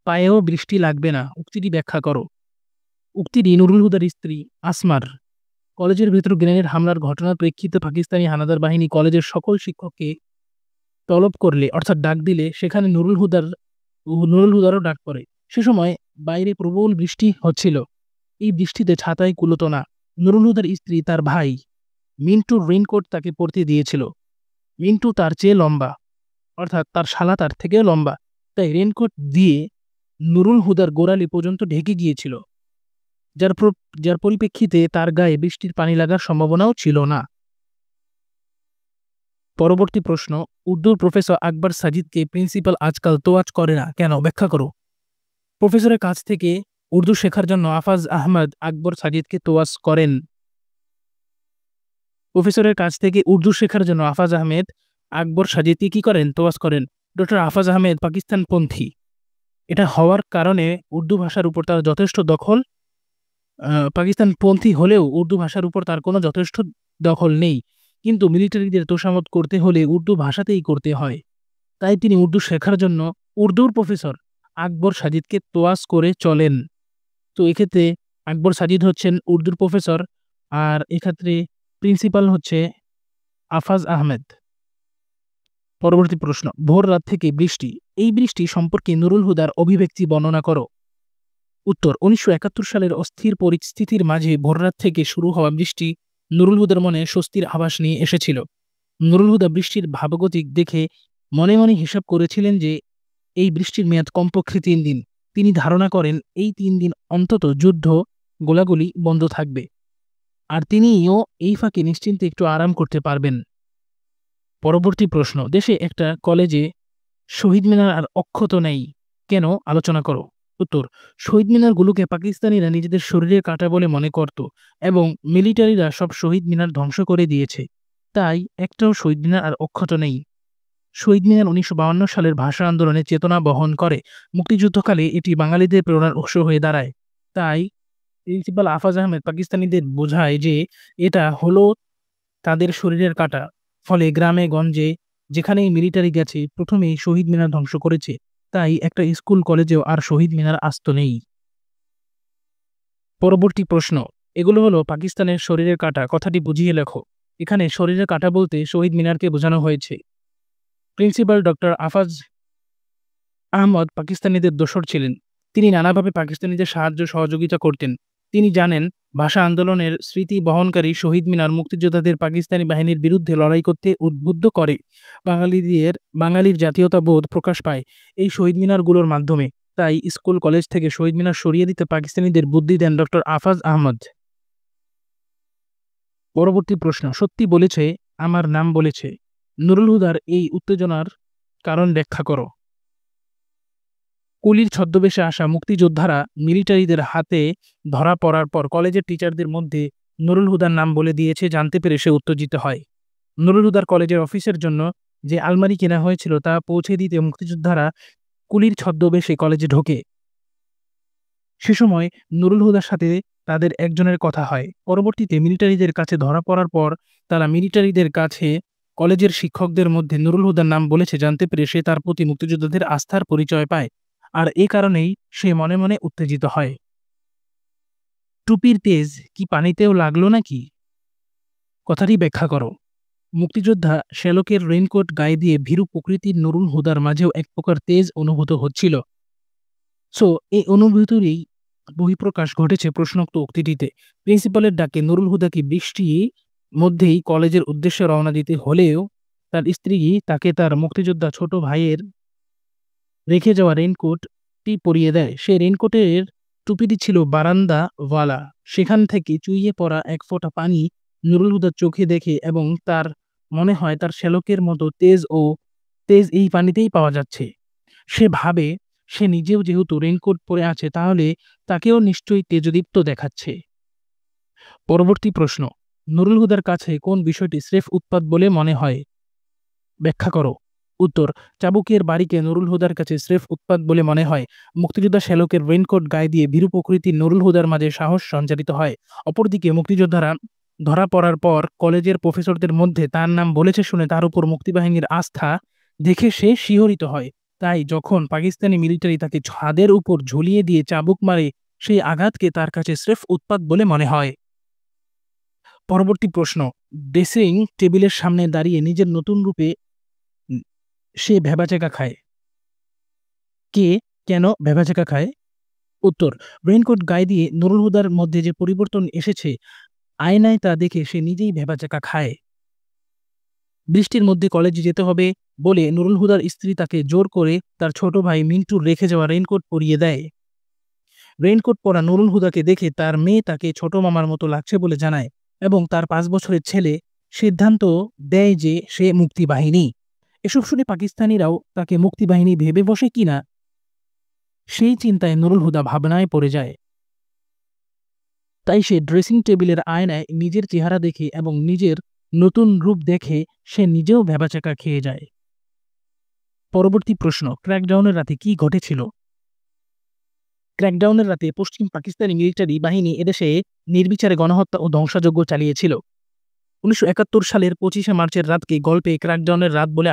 S1: পায়েও বৃষ্টি লাগবে না, উক্তিটি ব্যাখ্যা করো। উক্তিটি নুরুল হুদার স্ত্রী আসমার। কলেজের ভেতর গ্রেনেড হামলার ঘটনার প্রেক্ষিতে পাকিস্তানি হানাদার বাহিনী কলেজের সকল শিক্ষককে তলব করলে, অর্থাৎ ডাক দিলে, সেখানে নুরুল হুদারও ডাক পড়ে। সে সময় বাইরে প্রবল বৃষ্টি হচ্ছিল। এই বৃষ্টিতে ছাতায় কুলোতো না। নুরুল হুদার স্ত্রী তার ভাই মিন্টুর রেইনকোট তাকে পরতে দিয়েছিল। মিন্টু তার চেয়ে লম্বা, অর্থাৎ তার শালা তার থেকেও লম্বা, তাই রেইনকোট দিয়ে নুরুল হুদার গোড়ালি পর্যন্ত ঢেকে গিয়েছিল, যার পরিপ্রেক্ষিতে তার গায়ে বৃষ্টির পানি লাগার সম্ভাবনাও ছিল না। পরবর্তী প্রশ্ন, উর্দুর প্রফেসর আকবর সাজিদকে প্রিন্সিপাল আজকাল তোয়াজ করে না, কেন? ব্যাখ্যা করো। প্রফেসরের কাছ থেকে উর্দু শেখার জন্য আফাজ আহমদ আকবর সাজিদকে তোয়াজ করেন। প্রফেসরের কাছ থেকে উর্দু শেখার জন্য আফাজ আহমেদ আকবর সাজিদকে কি করেন? তোয়াজ করেন। ডক্টর আফাজ আহমেদ পাকিস্তানপন্থী। এটা হওয়ার কারণে উর্দু ভাষার উপর তার যথেষ্ট দখল, পাকিস্তানপন্থী হলেও উর্দু ভাষার উপর তার কোনো যথেষ্ট দখল নেই, কিন্তু মিলিটারিদের তোষামোদ করতে হলে উর্দু ভাষাতেই করতে হয়। তাই তিনি উর্দু শেখার জন্য উর্দুর প্রফেসর আকবর সাজিদকে তোয়াজ করে চলেন। তো এক্ষেত্রে আকবর সাজিদ হচ্ছেন উর্দুর প্রফেসর, আর এক্ষেত্রে প্রিন্সিপাল হচ্ছে আফাজ আহমেদ। পরবর্তী প্রশ্ন, ভোর রাত থেকে বৃষ্টি, এই বৃষ্টি সম্পর্কে নুরুল হুদার অভিব্যক্তি বর্ণনা করো। উত্তর, 1971 সালের অস্থির পরিস্থিতির মাঝে ভোররাত থেকে শুরু হওয়া বৃষ্টি নুরুল হুদার মনে স্বস্তির আভাস নিয়ে এসেছিল। নুরুল হুদা বৃষ্টির ভাবগতিক দেখে মনে মনে হিসাব করেছিলেন যে এই বৃষ্টির মেয়াদ কমপক্ষে 3 দিন। তিনি ধারণা করেন এই 3 দিন অন্তত যুদ্ধ গোলাগুলি বন্ধ থাকবে, আর তিনিও এই ফাঁকে নিশ্চিন্তে একটু আরাম করতে পারবেন। পরবর্তী প্রশ্ন, দেশে একটা কলেজে শহীদ মিনার আর অক্ষত নেই কেন, আলোচনা করো। উত্তর, শহীদ মিনারগুলোকে পাকিস্তানিরা নিজেদের শরীরের কাঁটা বলে মনে করত এবং মিলিটারিরা সব শহীদ মিনার ধ্বংস করে দিয়েছে। তাই একটাও শহীদ মিনার আর অক্ষত নেই। শহীদ মিনার 1952 সালের ভাষা আন্দোলনের চেতনা বহন করে। মুক্তিযুদ্ধকালে এটি বাঙালিদের প্রেরণার উৎস হয়ে দাঁড়ায়। তাই প্রিন্সিপাল আফাজ আহমেদ পাকিস্তানিদের বোঝায় যে এটা হলো তাদের শরীরের কাঁটা। ফলে গ্রামে গঞ্জে যেখানেই মিলিটারি গেছে প্রথমেই শহীদ মিনার ধ্বংস করেছে। তাই একটা স্কুল কলেজেও আর শহীদ মিনার আস্ত নেই। পরবর্তী প্রশ্ন, এগুলো হলো পাকিস্তানের শরীরের কাঁটা, কথাটি বুঝিয়ে লেখো। এখানে শরীরের কাঁটা বলতে শহীদ মিনারকে বোঝানো হয়েছে। প্রিন্সিপাল ডক্টর আফাজ আহমদ পাকিস্তানিদের দোসর ছিলেন। তিনি নানাভাবে পাকিস্তানিদের সাহায্য সহযোগিতা করতেন। তিনি জানেন ভাষা আন্দোলনের স্মৃতি বহনকারী শহীদ মিনার মুক্তিযোদ্ধাদের পাকিস্তানি বাহিনীর বিরুদ্ধে লড়াই করতে উদ্বুদ্ধ করে। বাঙালির জাতীয়তাবোধ প্রকাশ পায় এই শহীদ মিনারগুলোর মাধ্যমে। তাই স্কুল কলেজ থেকে শহীদ মিনার সরিয়ে দিতে পাকিস্তানিদের বুদ্ধি দেন ডক্টর আফাজ আহমদ। পরবর্তী প্রশ্ন, সত্যি বলেছে আমার নাম বলেছে, নুরুল হুদার এই উত্তেজনার কারণ ব্যাখ্যা করো। কুলির ছদ্মবেশে আসা মুক্তিযোদ্ধারা মিলিটারিদের হাতে ধরা পড়ার পর কলেজের টিচারদের মধ্যে নুরুল হুদার নাম বলে দিয়েছে জানতে পেরে সে উত্তেজিত হয়। নুরুল হুদার কলেজের অফিসের জন্য যে আলমারি কেনা হয়েছিল তা পৌঁছে দিতে মুক্তিযোদ্ধারা কুলির ছদ্মবেশে কলেজে ঢোকে। সে সময় নুরুল হুদার সাথে তাদের একজনের কথা হয়। পরবর্তীতে মিলিটারিদের কাছে ধরা পড়ার পর তারা মিলিটারিদের কাছে কলেজের শিক্ষকদের মধ্যে নুরুল হুদার নাম বলেছে জানতে পেরে সে তার প্রতি মুক্তিযোদ্ধাদের আস্থার পরিচয় পায়, আর এ কারণেই সে মনে মনে উত্তেজিত হয়। টুপির তেজ কি পানিতেও লাগলো নাকি, কথাটি ব্যাখ্যা করো। মুক্তিযোদ্ধা শ্যালকের রেইনকোট গায়ে দিয়ে ভীরু প্রকৃতির নুরুল হুদার মাঝেও এক প্রকার তেজ অনুভূত হচ্ছিল। সো এই অনুভূতিরই বহিঃপ্রকাশ ঘটেছে প্রশ্নোক্ত উক্তিটিতে। প্রিন্সিপালের ডাকে নুরুল হুদাকে বৃষ্টির মধ্যেই কলেজের উদ্দেশ্যে রওনা দিতে হলেও তার স্ত্রী তাকে তার মুক্তিযোদ্ধা ছোট ভাইয়ের রেখে যাওয়া রেইনকোটটি পরিয়ে দেয়। সেই রেইনকোটের টুপিটি ছিল বারান্দাওয়ালা। সেখান থেকে চুইয়ে পড়া এক ফোঁটা পানি নুরুল হুদার চোখে দেখে এবং তার মনে হয় তার শ্যালকের মতো তেজ এই পানিতেই পাওয়া যাচ্ছে। সে ভাবে সে নিজেও যেহেতু রেইনকোট পরে আছে তাহলে তাকেও নিশ্চয়ই তেজদীপ্ত দেখাচ্ছে। পরবর্তী প্রশ্ন, নুরুল হুদার কাছে কোন বিষয়টি স্রেফ উৎপাত বলে মনে হয়, ব্যাখ্যা করো। উত্তর, চাবুকের বাড়িকে নুরুল হুদার কাছে স্রেফ উৎপাত বলে মনে হয়। মুক্তিযোদ্ধা শ্যালকের রেইনকোট গায়ে দিয়ে ভীরু প্রকৃতির নুরুল হুদার মাঝে সাহস সঞ্চারিত হয়। অপরদিকে মুক্তিযোদ্ধারা ধরা পড়ার পর কলেজের প্রফেসরদের মধ্যে তার নাম বলেছে শুনে তার উপর মুক্তিবাহিনীর আস্থা দেখে সে শিহরিত হয়। তাই যখন পাকিস্তানি মিলিটারি তাকে ছাদের উপর ঝুলিয়ে দিয়ে চাবুক মারে সেই আঘাতকে তার কাছে স্রেফ উৎপাত বলে মনে হয়। পরবর্তী প্রশ্ন, ড্রেসিং টেবিলের সামনে দাঁড়িয়ে নিজের নতুন রূপে সে ভ্যাবাচ্যাকা খায়। কে, কেন ভ্যাবাচ্যাকা খায়? উত্তর, রেইনকোট গায়ে দিয়ে নুরুল হুদার মধ্যে যে পরিবর্তন এসেছে আয়নায় তা দেখে সে নিজেই ভ্যাবাচ্যাকা খায়। বৃষ্টির মধ্যে কলেজে যেতে হবে বলে নুরুল হুদার স্ত্রী তাকে জোর করে তার ছোট ভাই মিন্টুর রেখে যাওয়া রেইনকোট পরিয়ে দেয়। রেইনকোট পরা নুরুল হুদাকে দেখে তার মেয়ে তাকে ছোট মামার মতো লাগছে বলে জানায় এবং তার 5 বছরের ছেলে সিদ্ধান্ত দেয় যে সে মুক্তিবাহিনী। এসব শুনে পাকিস্তানিরাও তাকে মুক্তিবাহিনী ভেবে বসে কিনা সেই চিন্তায় নুরুল হুদা ভাবনায় পড়ে যায়। তাই সে ড্রেসিং টেবিলের আয়নায় নিজের চেহারা দেখে এবং নিজের নতুন রূপ দেখে সে নিজেও ভ্যাবাচ্যাকা খেয়ে যায়। পরবর্তী প্রশ্ন, ক্র্যাকডাউনের রাতে কি ঘটেছিল? ক্র্যাকডাউনের রাতে পশ্চিম পাকিস্তানি মিলিটারি বাহিনী এদেশে নির্বিচারে গণহত্যা ও ধ্বংসযজ্ঞ চালিয়েছিল। 1971 সালের 25শে মার্চের রাতকে গল্পে ক্র্যাকডাউনের রাত বলে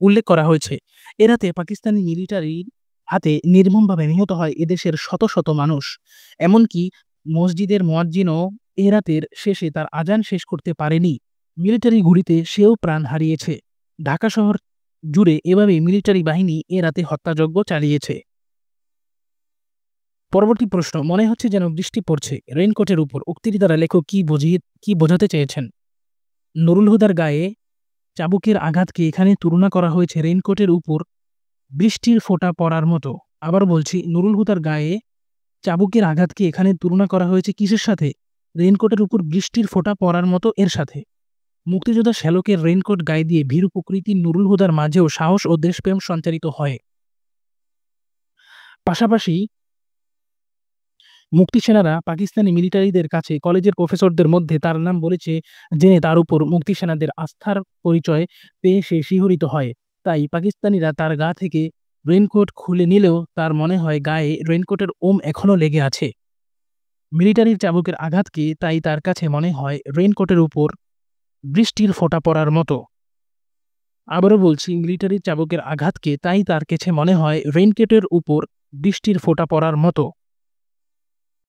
S1: উল্লেখ করা হয়েছে। এ রাতে পাকিস্তানি মিলিটারির হাতে নির্মমভাবে নিহত হয় এদেশের শত শত মানুষ। এমনকি মসজিদের মুয়াজ্জিনও এ রাতের শেষে তার আজান শেষ করতে পারেনি। মিলিটারি গুলিতে সেও প্রাণ হারিয়েছে। ঢাকা শহর জুড়ে এভাবে মিলিটারি বাহিনী এ রাতে হত্যাযজ্ঞ চালিয়েছে। পরবর্তী প্রশ্ন, মনে হচ্ছে যেন বৃষ্টি পড়ছে রেইনকোটের উপর, উক্তিটি দ্বারা লেখক কি বোঝাতে চেয়েছেন? নুরুল হুদার গায়ে চাবুকের আঘাতকে এখানে তুলনা করা হয়েছে রেইনকোটের উপর বৃষ্টির ফোঁটা পড়ার মতো। আবার বলছি, নুরুল হুদার গায়ে চাবুকের আঘাতকে এখানে তুলনা করা হয়েছে কিসের সাথে? রেইনকোটের উপর বৃষ্টির ফোঁটা পড়ার মতো এর সাথে। মুক্তিযোদ্ধা শ্যালকের রেইনকোট গায়ে দিয়ে ভীরু প্রকৃতির নুরুল হুদার মাঝেও সাহস ও দেশপ্রেম সঞ্চারিত হয়। পাশাপাশি মুক্তিসেনারা পাকিস্তানি মিলিটারিদের কাছে কলেজের প্রফেসরদের মধ্যে তার নাম বলেছে জেনে তার উপর মুক্তিসেনাদের আস্থার পরিচয় পেয়ে সে শিহরিত হয়। তাই পাকিস্তানিরা তার গা থেকে রেইনকোট খুলে নিলেও তার মনে হয় গায়ে রেইনকোটের ওম এখনও লেগে আছে। মিলিটারির চাবুকের আঘাতকে তাই তার কাছে মনে হয় রেইনকোটের উপর বৃষ্টির ফোঁটা পড়ার মতো। আবারও বলছি, মিলিটারির চাবুকের আঘাতকে তাই তার কাছে মনে হয় রেইনকোটের উপর বৃষ্টির ফোঁটা পড়ার মতো।